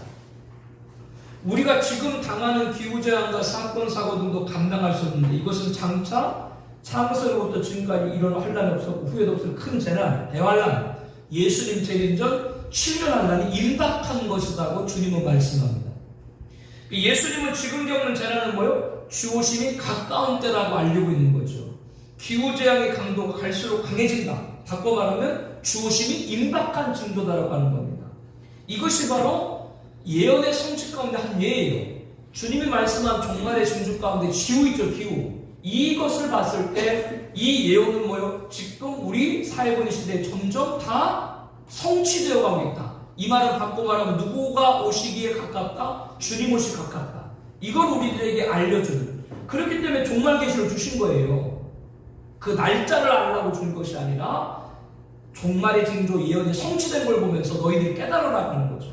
우리가 지금 당하는 기후재앙과 사건 사고 등도 감당할 수 없는데 이것은 장차 창세로부터 지금까지 이런 환란이 없었고 후회도 없을 큰 재난, 대환란, 예수님 재림 전 7년 환란이 임박한 것이라고 주님은 말씀합니다. 예수님은 지금 겪는 재난은 뭐요? 주 오심이 가까운 때라고 알리고 있는 거죠. 기후재앙의 강도가 갈수록 강해진다. 바꿔 말하면 주 오심이 임박한 징조다라고 하는 겁니다. 이것이 바로 예언의 성취 가운데 한 예예요. 주님이 말씀한 종말의 징조 가운데 기후 있죠, 기후. 이것을 봤을 때 이 예언은 뭐요? 지금 우리 살고 있는 시대에 점점 다 성취되어 가고 있다. 이 말은 바꿔 말하면 누구가 오시기에 가깝다? 주님 오시기 가깝다. 이걸 우리들에게 알려주는, 그렇기 때문에 종말 계시를 주신 거예요. 그 날짜를 알라고 준 것이 아니라 종말의 징조 예언이 성취된 걸 보면서 너희들이 깨달으라고 하는 거죠.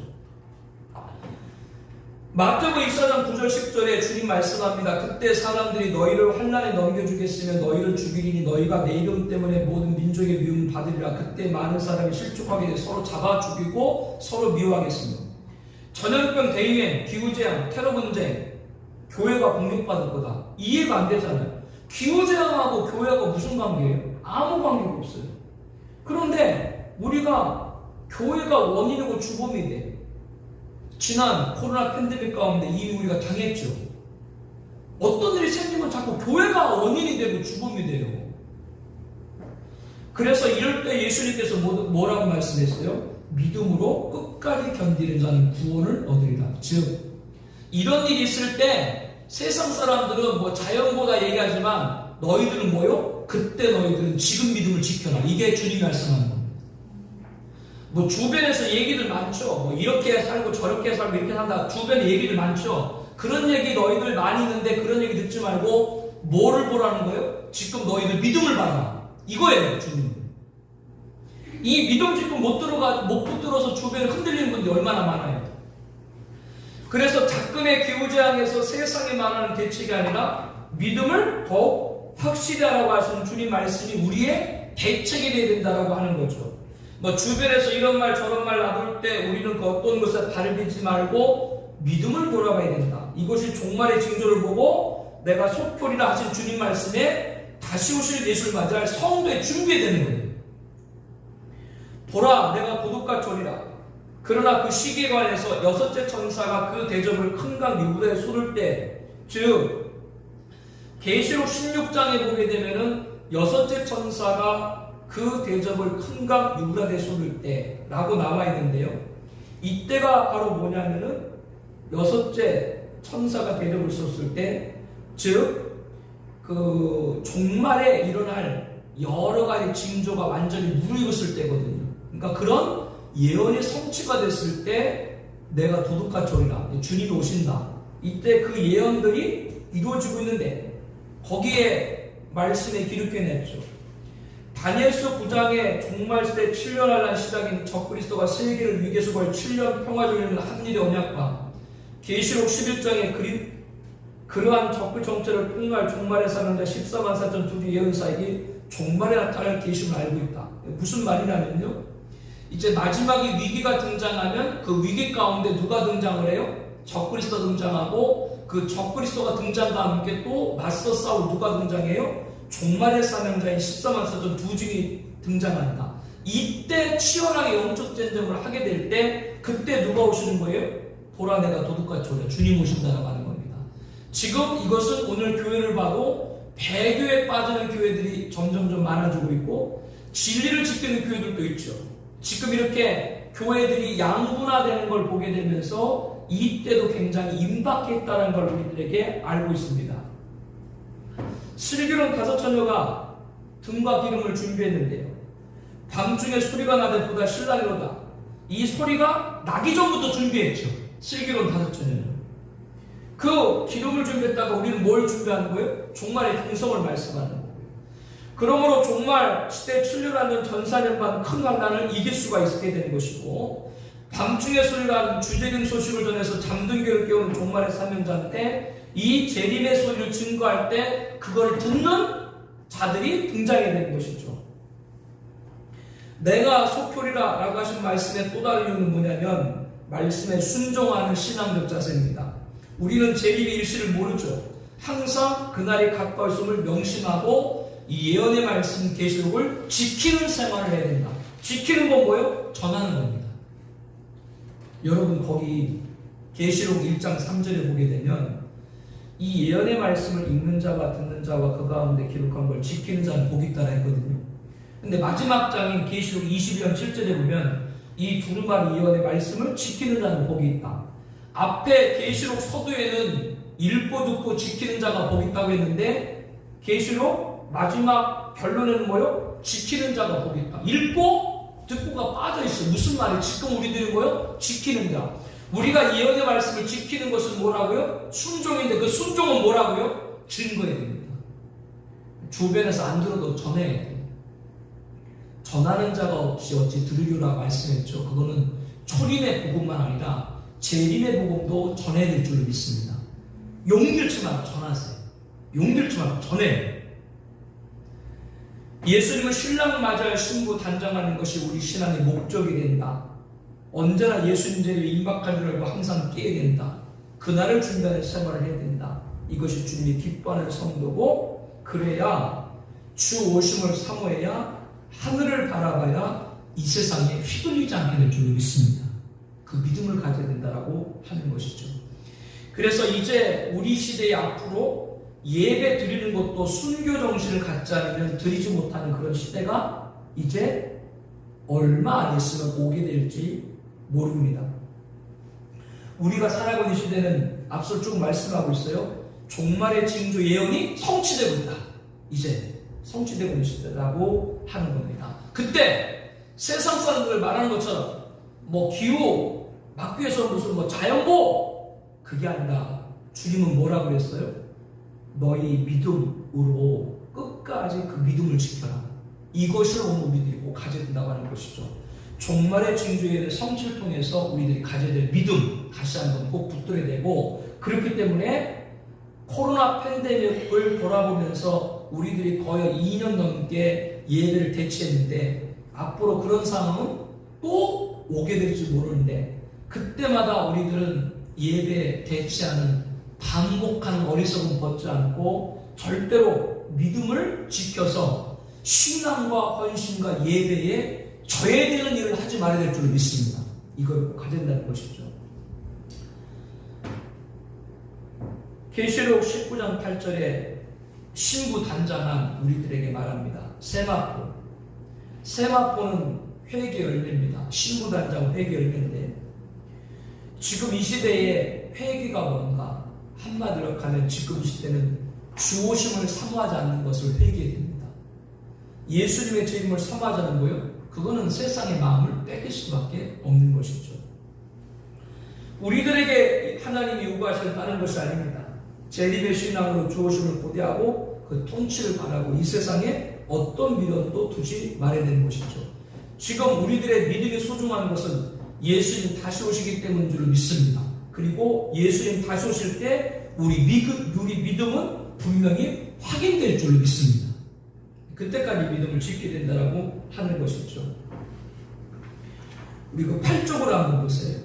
마태복음 24장 9절 10절에 주님 말씀합니다. 그때 사람들이 너희를 환난에 넘겨주겠으면 너희를 죽이리니 너희가 내 이름 때문에 모든 민족의 미움을 받으리라. 그때 많은 사람이 실족하게 돼 서로 잡아 죽이고 서로 미워하겠으며 전염병, 대유행, 기후재앙, 테러 분쟁, 교회가 공격받을 거다. 이해가 안 되잖아요. 기후재앙하고 교회하고 무슨 관계예요? 아무 관계가 없어요. 그런데 우리가 교회가 원인이고 주범이 돼. 지난 코로나 팬데믹 가운데 이미 우리가 당했죠. 어떤 일이 생기면 자꾸 교회가 원인이 되고 주범이 돼요. 그래서 이럴 때 예수님께서 뭐라고 말씀했어요? 믿음으로 끝까지 견디는 자는 구원을 얻으리라. 즉 이런 일이 있을 때 세상 사람들은 뭐 자연보다 얘기하지만 너희들은 뭐요? 그때 너희들은 지금 믿음을 지켜라. 이게 주님이 말씀하는 겁니다. 뭐 주변에서 얘기들 많죠. 뭐 이렇게 살고 저렇게 살고 이렇게 산다. 주변에 얘기들 많죠. 그런 얘기 너희들 많이 있는데 그런 얘기 듣지 말고 뭐를 보라는 거예요? 지금 너희들 믿음을 봐라. 이거예요, 주님. 이 믿음 지금 못 붙들어서 주변에 흔들리는 분들이 얼마나 많아요. 그래서 작금의 기후재앙에서 세상에 말하는 대책이 아니라 믿음을 더욱 확실히 하라고 하시는 주님 말씀이 우리의 대책이 되어야 된다고 하는 거죠. 뭐 주변에서 이런 말 저런 말 나올 때 우리는 그 어떤 것에 발을 딛지 말고 믿음을 돌아봐야 된다. 이것이 종말의 징조를 보고 내가 속결이라 하신 주님 말씀에 다시 오실 예수를 맞이할 성도에 준비해야 되는 거예요. 보라, 내가 고독같이 오리라. 그러나 그 시기에 관해서 여섯째 천사가 그 대접을 큰 강 유브라에 쏟을 때, 즉 계시록 16장에 보게 되면은 여섯째 천사가 그 대접을 큰 강 유브라데에 쏟을 때라고 나와 있는데요. 이때가 바로 뭐냐면은 여섯째 천사가 대접을 썼을 때, 즉 그 종말에 일어날 여러 가지 징조가 완전히 무르익었을 때거든요. 그러니까 그런 예언이 성취가 됐을 때 내가 도둑같이 오리라, 주님이 오신다. 이때 그 예언들이 이루어지고 있는데 거기에 말씀에 기록해냈죠. 다니엘서 9장에 종말시대 7년 한란 시작인 적그리스도가 세계를 위기에서 구할 7년 평화적인 합리의 언약과 계시록 11장에 그러한 적그 정체를 폭로할 종말의 사명자 14만 4천 두 예언사에게 종말에 나타날 계시를 알고 있다. 무슨 말이냐면요, 이제 마지막에 위기가 등장하면 그 위기 가운데 누가 등장을 해요? 적그리스도 등장하고, 그 적그리스도가 등장과 함께 또 맞서 싸울 누가 등장해요? 종말의 사명자인 14만 4천 두 증이 등장한다. 이때 치열하게 영적 전쟁을 하게 될 때 그때 누가 오시는 거예요? 보라 내가 도둑같이 오랴, 주님 오신다라고 하는 겁니다. 지금 이것은 오늘 교회를 봐도 배교에 빠지는 교회들이 점점점 많아지고 있고 진리를 지키는 교회들도 있죠. 지금 이렇게 교회들이 양분화되는 걸 보게 되면서 이때도 굉장히 임박했다는 걸 우리들에게 알고 있습니다. 슬기로운 다섯 처녀가 등과 기름을 준비했는데요, 밤중에 소리가 나되 보다 신랑이로다. 이 소리가 나기 전부터 준비했죠. 슬기로운 다섯 처녀는 그 기름을 준비했다가 우리는 뭘 준비하는 거예요? 종말의 등성을 말씀하는 거예요. 그러므로 종말 시대 7년하는 전사년반 큰 환난을 이길 수가 있게 되는 것이고, 밤중에 소리가 나는 주제된 소식을 전해서 잠든 교를 깨우는 종말의 사명자한테 이 재림의 소리를 증거할 때 그걸 듣는 자들이 등장해야 되는 것이죠. 내가 속효리라 라고 하신 말씀의 또 다른 이유는 뭐냐면 말씀에 순종하는 신앙적 자세입니다. 우리는 재림의 일시를 모르죠. 항상 그날이 가까이 있음을 명심하고 이 예언의 말씀 계시록을 지키는 생활을 해야 된다. 지키는 건 뭐예요? 전하는 겁니다. 여러분 거기 계시록 1장 3절에 보게 되면 이 예언의 말씀을 읽는 자와 듣는 자와 그 가운데 기록한 걸 지키는 자는 복이 있다라 했거든요. 근데 마지막 장인 계시록 22장 7절에 보면 이 두루마리 예언의 말씀을 지키는 자는 복이 있다. 앞에 계시록 서두에는 읽고 듣고 지키는 자가 복이 있다고 했는데 계시록 마지막 결론에는 뭐요? 지키는 자가 복이 있다. 읽고 듣고가 빠져있어요. 무슨 말이에요? 지금 우리들이 뭐요? 지키는 자. 우리가 예언의 말씀을 지키는 것은 뭐라고요? 순종인데 그 순종은 뭐라고요? 증거해야 됩니다. 주변에서 안 들어도 전해야 돼요. 전하는 자가 없이 어찌 들으리라 말씀했죠. 그거는 초림의 복음만 아니라 재림의 복음도 전해야 될 줄로 믿습니다. 용들지 말고 전하세요. 용들지 말고 전해요. 예수님은 신랑 맞이할 신부 단장하는 것이 우리 신앙의 목적이 된다. 언제나 예수님 제를 임박할 줄 알고 항상 깨야 된다. 그날을 준비하는 생활을 해야 된다. 이것이 주님이 기뻐하는 성도고, 그래야 주 오심을 사모해야 하늘을 바라봐야 이 세상에 휘둘리지 않게 될 줄로 믿습니다. 그 믿음을 가져야 된다라고 하는 것이죠. 그래서 이제 우리 시대의 앞으로 예배 드리는 것도 순교 정신을 갖지 않으면 드리지 못하는 그런 시대가 이제 얼마 안 있으면 오게 될지 모릅니다. 우리가 살아가고 있는 시대는 앞서 쭉 말씀하고 있어요. 종말의 징조 예언이 성취되고 있다. 이제 성취되고 있는 시대라고 하는 겁니다. 그때 세상 사람들 말하는 것처럼 뭐 기후 막기 위해서 무슨 뭐 자연보, 그게 아니라 주님은 뭐라고 그랬어요? 너희 믿음으로 끝까지 그 믿음을 지켜라. 이것을 오늘 우리들이 꼭 가져야 된다고 하는 것이죠. 종말의 징조의 성취를 통해서 우리들이 가져야 될 믿음 다시 한번 꼭 붙들어야 되고, 그렇기 때문에 코로나 팬데믹을 돌아보면서 우리들이 거의 2년 넘게 예배를 대치했는데 앞으로 그런 상황은 또 오게 될지 모르는데, 그때마다 우리들은 예배 대치하는 반복하는 어리석음 벗지 않고 절대로 믿음을 지켜서 신앙과 헌신과 예배에 져야 되는 일을 하지 말아야 될 줄로 믿습니다. 이걸 가져야 된다는 것이죠. 계시록 19장 8절에 신부 단장한 우리들에게 말합니다. 세마포. 세마포는 회개 열매입니다. 신부 단장은 회개 열매인데, 지금 이 시대에 회개가 뭔가, 한마디로 하면 지금 이 시대는 주오심을 사모하지 않는 것을 회개해야 됩니다. 예수님의 주임을 사모하지 않는 거예요. 그거는 세상의 마음을 뺏길 수밖에 없는 것이죠. 우리들에게 하나님이 요구하시는 다른 것이 아닙니다. 재림의 신앙으로 주오심을 고대하고 그 통치를 바라고 이 세상에 어떤 미련도 두지 말아야 되는 것이죠. 지금 우리들의 믿음이 소중한 것은 예수님 다시 오시기 때문인 줄 믿습니다. 그리고 예수님 다시 오실 때 우리 믿음은 분명히 확인될 줄 믿습니다. 그때까지 믿음을 짓게 된다라고 하는 것이죠. 우리 그 8쪽으로 한번 보세요.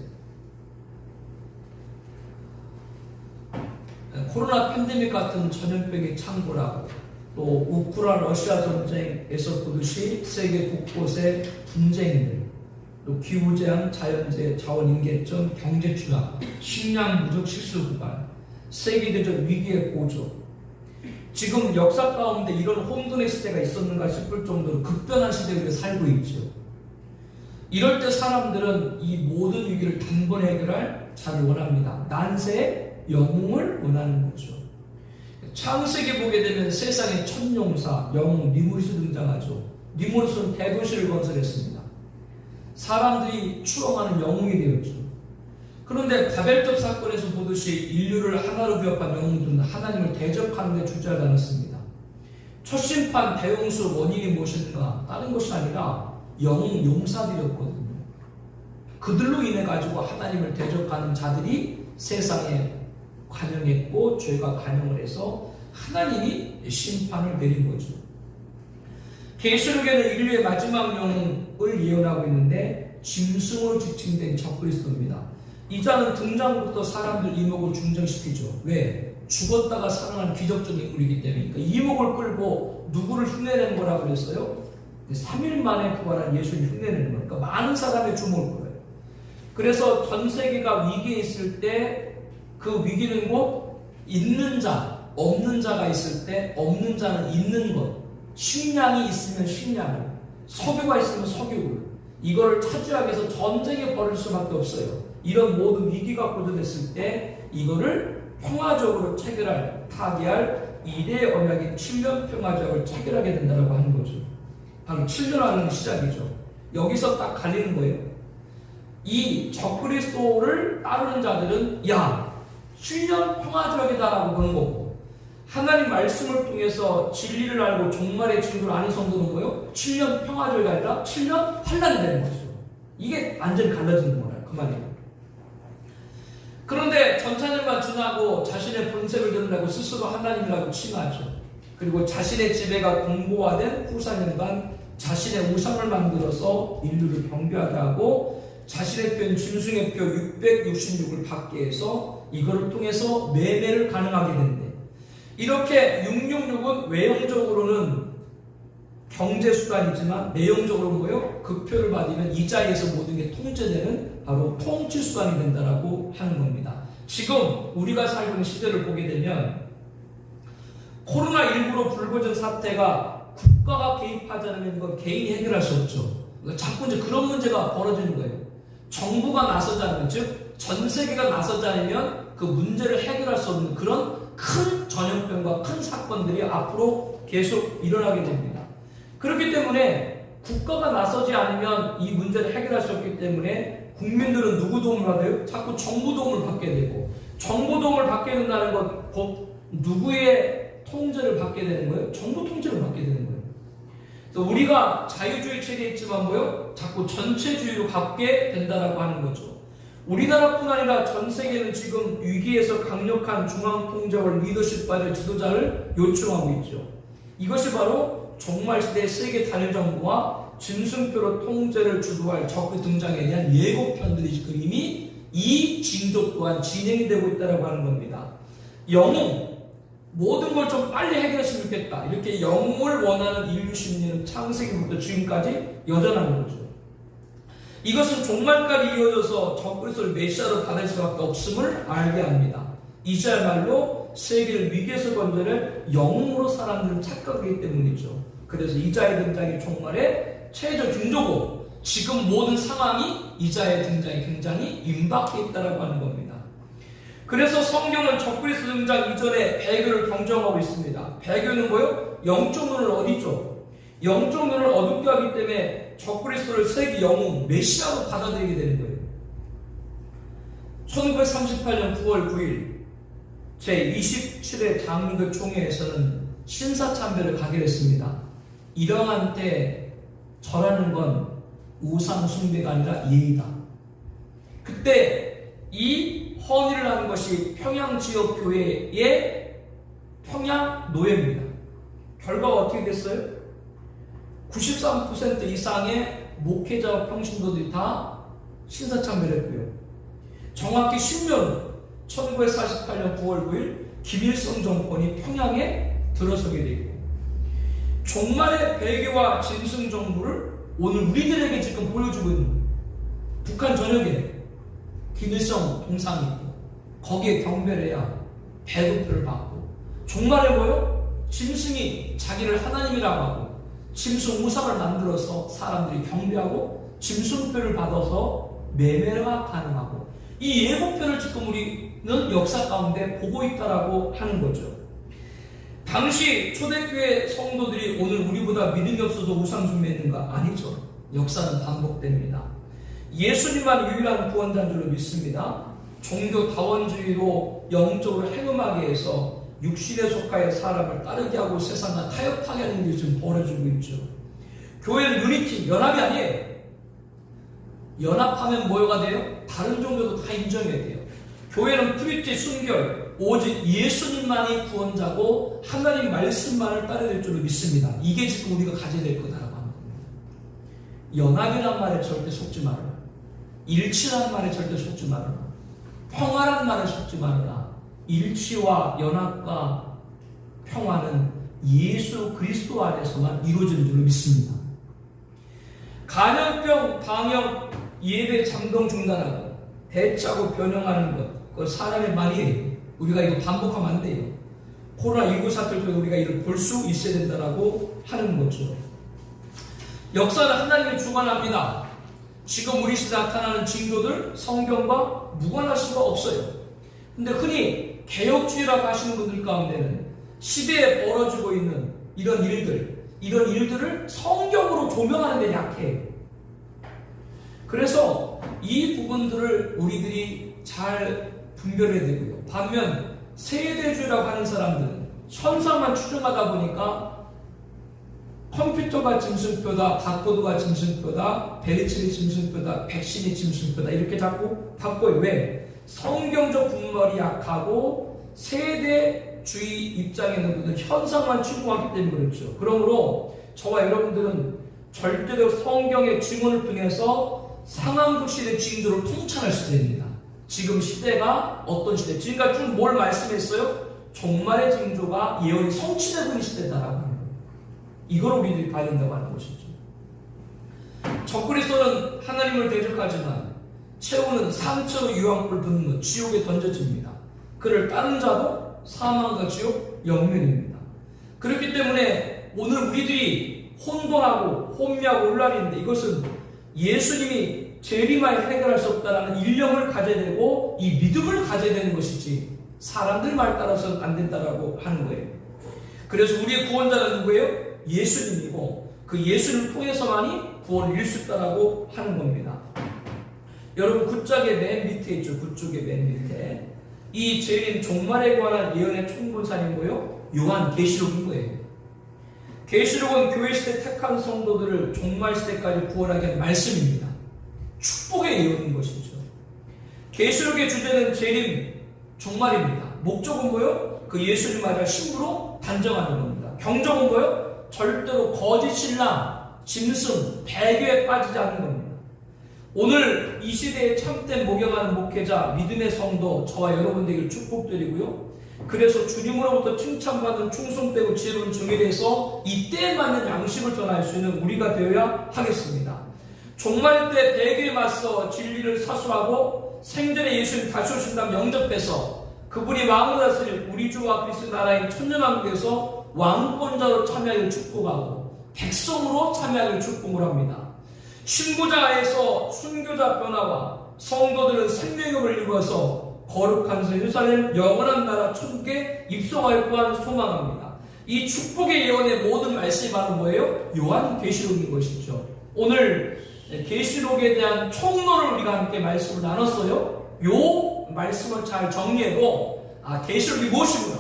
코로나 팬데믹 같은 전염병의 창궐하고 또 우크라이나 러시아 전쟁에서 보듯이 세계 곳곳의 분쟁들, 또 기후재앙, 자연재해, 자원인계점, 경제 추락, 식량 부족, 실수 구발, 세계대적 위기의 고조. 지금 역사 가운데 이런 혼돈의 시대가 있었는가 싶을 정도로 급변한 시대에 살고 있죠. 이럴 때 사람들은 이 모든 위기를 단번에 해결할 자를 원합니다. 난세의 영웅을 원하는 거죠. 창세기 보게 되면 세상의 천용사, 영웅, 니무르스 등장하죠. 니무르스는 대도시를 건설했습니다. 사람들이 추앙하는 영웅이 되었죠. 그런데 바벨탑 사건에서 보듯이 인류를 하나로 규합한 영웅들은 하나님을 대적하는 데 주저하지 않았습니다. 첫 심판 대홍수 원인이 무엇인가? 다른 것이 아니라 영웅 용사들이었거든요. 그들로 인해 가지고 하나님을 대적하는 자들이 세상에 관영했고 죄가 관영을 해서 하나님이 심판을 내린 거죠. 계시록에는 인류의 마지막 영웅을 예언하고 있는데 짐승으로 지칭된 적그리스도입니다. 이 자는 등장부터 사람들 이목을 중정시키죠. 왜? 죽었다가 살아난 기적적인 인물이기 때문에. 그러니까 이목을 끌고 누구를 흉내내는 거라고 그랬어요? 3일 만에 부활한 예수님 흉내내는 거예요. 그러니까 많은 사람의 주목을 끌어요. 그래서 전 세계가 위기에 있을 때 그 위기는 곧 있는 자, 없는 자가 있을 때 없는 자는 있는 것, 식량이 있으면 식량을, 석유가 있으면 석유를, 이걸 차지하기 위해서 전쟁에 벌일 수밖에 없어요. 이런 모든 위기가 고조됐을 때 이거를 평화적으로 체결할, 타개할 이대 언약인 7년 평화적을 체결하게 된다고 하는 거죠. 바로 7년 하는 시작이죠. 여기서 딱 갈리는 거예요. 이 적그리스도를 따르는 자들은 7년 평화적이다라고 보는 거고, 하나님 말씀을 통해서 진리를 알고 종말의 진리를 아는 성도는 뭐예요? 7년 평화적이 아니라 7년 환란이 되는 거죠. 이게 완전히 갈라지는 거예요. 그 말이에요. 그런데 전차년만 지나고 자신의 본색을 드러내고 스스로 하나님이라고 칭하죠. 그리고 자신의 지배가 공고화된 후사년간 자신의 우상을 만들어서 인류를 경배하게 하고 자신의 편 짐승의 표 666을 받게 해서 이거를 통해서 매매를 가능하게 되는데, 이렇게 666은 외형적으로는 경제수단이지만 내용적으로는 뭐예요? 그 표를 받으면 이자에서 모든 게 통제되는 바로 통치수단이 된다라고 하는 겁니다. 지금 우리가 살고 있는 시대를 보게 되면 코로나19로 불거진 사태가 국가가 개입하지 않으면 이건 개인이 해결할 수 없죠. 자꾸 이제 그런 문제가 벌어지는 거예요. 정부가 나서지 않으면, 즉 전 세계가 나서지 않으면 그 문제를 해결할 수 없는 그런 큰 전염병과 큰 사건들이 앞으로 계속 일어나게 됩니다. 그렇기 때문에 국가가 나서지 않으면 이 문제를 해결할 수 없기 때문에 국민들은 누구 도움을 받아요? 자꾸 정부 도움을 받게 되고, 정부 도움을 받게 된다는 건 곧 누구의 통제를 받게 되는 거예요? 정부 통제를 받게 되는 거예요. 그래서 우리가 자유주의 체제에 있지만 뭐예요? 자꾸 전체주의로 갖게 된다라고 하는 거죠. 우리나라뿐 아니라 전 세계는 지금 위기에서 강력한 중앙 통제와 리더십 받을 지도자를 요청하고 있죠. 이것이 바로 종말 시대의 세계 단일 정부와 짐승표로 통제를 주도할 적의 등장에 대한 예고편들이 지금 이미 이 징조 또한 진행이 되고 있다고 하는 겁니다. 영웅, 모든 걸 좀 빨리 해결했으면 좋겠다, 이렇게 영웅을 원하는 인류 심리는 창세기부터 지금까지 여전한 거죠. 이것은 종말까지 이어져서 적그리스도를 메시아로 받을 수밖에 없음을 알게 합니다. 이자야말로 세계를 위기에서 건져낼 영웅으로 사람들은 착각하기 때문이죠. 그래서 이자의 등장이 종말의 최저 징조고, 지금 모든 상황이 이자의 등장이 굉장히 임박해 있다고 하는 겁니다. 그래서 성경은 적그리스도 등장 이전에 배교를 경정하고 있습니다. 배교는 뭐요? 영적 눈을 어디죠? 영적 눈을 어둡게 하기 때문에 적그리스도를 세계 영웅 메시아로 받아들이게 되는 거예요. 1938년 9월 9일 제27회 장로교 총회에서는 신사참배를 가결했습니다. 이러한 때 절하는 건 우상 숭배가 아니라 예의다. 그때 이 헌의를 하는 것이 평양 지역 교회의 평양 노예입니다. 결과가 어떻게 됐어요? 93% 이상의 목회자와 평신도들이 다 신사참배를 했고요. 정확히 10년 1948년 9월 9일 김일성 정권이 평양에 들어서게 되고 종말의 배교와 짐승 정부를 오늘 우리들에게 지금 보여주고 있는 북한 전역에 김일성 동상이 있고 거기에 경배해야 배급표를 받고 종말에 뭐요? 짐승이 자기를 하나님이라고 하고 짐승 우상을 만들어서 사람들이 경배하고 짐승표를 받아서 매매가 가능하고 이 예고편을 지금 우리는 역사 가운데 보고 있다라고 하는 거죠. 당시 초대교회 성도들이 오늘 우리보다 믿음이 없어서 우상 숭배했는가? 아니죠. 역사는 반복됩니다. 예수님만 유일한 구원자인 줄로 믿습니다. 종교 다원주의로 영적으로 행음하게 해서 육신에 속하여 사람을 따르게 하고 세상과 타협하게 하는 일이 지금 벌어지고 있죠. 교회는 유니티, 연합이 아니에요. 연합하면 뭐가 돼요? 다른 종교도 다 인정해야 돼요. 교회는 프리티, 순결, 오직 예수님만이 구원자고 하나님 말씀만을 따라야 될 줄로 믿습니다. 이게 지금 우리가 가져야 될 거다라고 하는 겁니다. 연합이란 말에 절대 속지 말아라. 일치란 말에 절대 속지 말아라. 평화란 말에 속지 말아라. 일치와 연합과 평화는 예수 그리스도 안에서만 이루어지는 줄로 믿습니다. 간염병, 방역, 예배 잠동 중단하고 대차고 변형하는 것, 그건 사람의 말이에요. 우리가 이거 반복하면 안 돼요. 코로나19 사태를 통해 우리가 이걸 볼 수 있어야 된다라고 하는 거죠. 역사는 하나님이 주관합니다. 지금 우리 시대에 나타나는 징조들 성경과 무관할 수가 없어요. 근데 흔히 개혁주의라고 하시는 분들 가운데는 시대에 벌어지고 있는 이런 일들을 성경으로 조명하는 데 약해요. 그래서 이 부분들을 우리들이 잘 분별해야 되고요. 반면 세대주의라고 하는 사람들은 현상만 추정하다 보니까 컴퓨터가 짐승표다, 바코드가 짐승표다, 베리칠이 짐승표다, 백신이 짐승표다 이렇게 자꾸 바꿔요. 왜? 성경적 분별이 약하고 세대주의 입장에 있는 분들은 현상만 추구하기 때문에 그렇죠. 그러므로 저와 여러분들은 절대로 성경의 증언을 통해서 상황적 시대 징조를 통찰할 수 됩니다. 지금 시대가 어떤 시대? 지금까지 쭉 뭘 말씀했어요? 종말의 징조가 예언이 성취되고 있는 시대다라고 하는 거예요. 이걸 우리들이 봐야 된다고 하는 것이죠. 적그리스도는 하나님을 대적하지만 최후는 상처로 유황불 붙는 것, 지옥에 던져집니다. 그를 따른 자도 사망과 지옥, 영면입니다. 그렇기 때문에 오늘 우리들이 혼돈하고 혼미하고 혼란인데 이것은 예수님이 재림하여 해결할 수 없다라는 일념을 가져야 되고 이 믿음을 가져야 되는 것이지 사람들 말 따라서는 안 된다라고 하는 거예요. 그래서 우리의 구원자는 누구예요? 예수님이고 그 예수님을 통해서만이 구원을 이룰 수 있다라고 하는 겁니다. 여러분 굿짝의 맨 밑에 있죠. 굿쪽의 맨 밑에 이 재림 종말에 관한 예언의 총본산이 뭐예요? 요한계시록인 거예요. 계시록은 교회 시대 택한 성도들을 종말 시대까지 구원하게 한 말씀입니다. 축복의 예언인 것이죠. 계시록의 주제는 재림, 종말입니다. 목적은 뭐예요? 그 예수님 맞아 신부로 단정하는 겁니다. 경적은 뭐예요? 절대로 거짓 신랑, 짐승, 배교에 빠지지 않는 겁니다. 오늘 이 시대에 참된 목양하는 목회자, 믿음의 성도, 저와 여러분들에게 축복드리고요. 그래서 주님으로부터 칭찬받은 충성되고 지혜로운 증인에 대해서 이때에 맞는 양식을 전할 수 있는 우리가 되어야 하겠습니다. 종말 때 배교에 맞서 진리를 사수하고 생전에 예수님 다시 오신다면 영접해서 그분이 왕으로 다스릴 우리 주와 그리스도 나라인 천년왕국에서 왕권자로 참여하기를 축복하고 백성으로 참여하기를 축복을 합니다. 신부자 안에서 순교자 변화와 성도들은 생명을 이루어서 거룩한 예루살렘 영원한 나라 천국에 입성할 또한 소망합니다. 이 축복의 예언의 모든 말씀이 바로 뭐예요? 요한계시록인 것이죠. 오늘 계시록에 대한 총론을 우리가 함께 말씀을 나눴어요. 요 말씀을 잘 정리해도 계시록이 무엇이구나,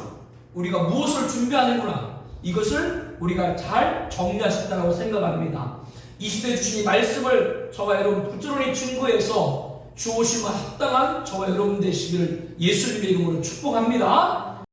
우리가 무엇을 준비하는구나, 이것을 우리가 잘 정리하셨다고 생각합니다. 이 시대에 주신 이 말씀을 저와 여러분 부지런히 증거해서 주오심과 합당한 저와 여러분 되시기를 예수님의 이름으로 축복합니다.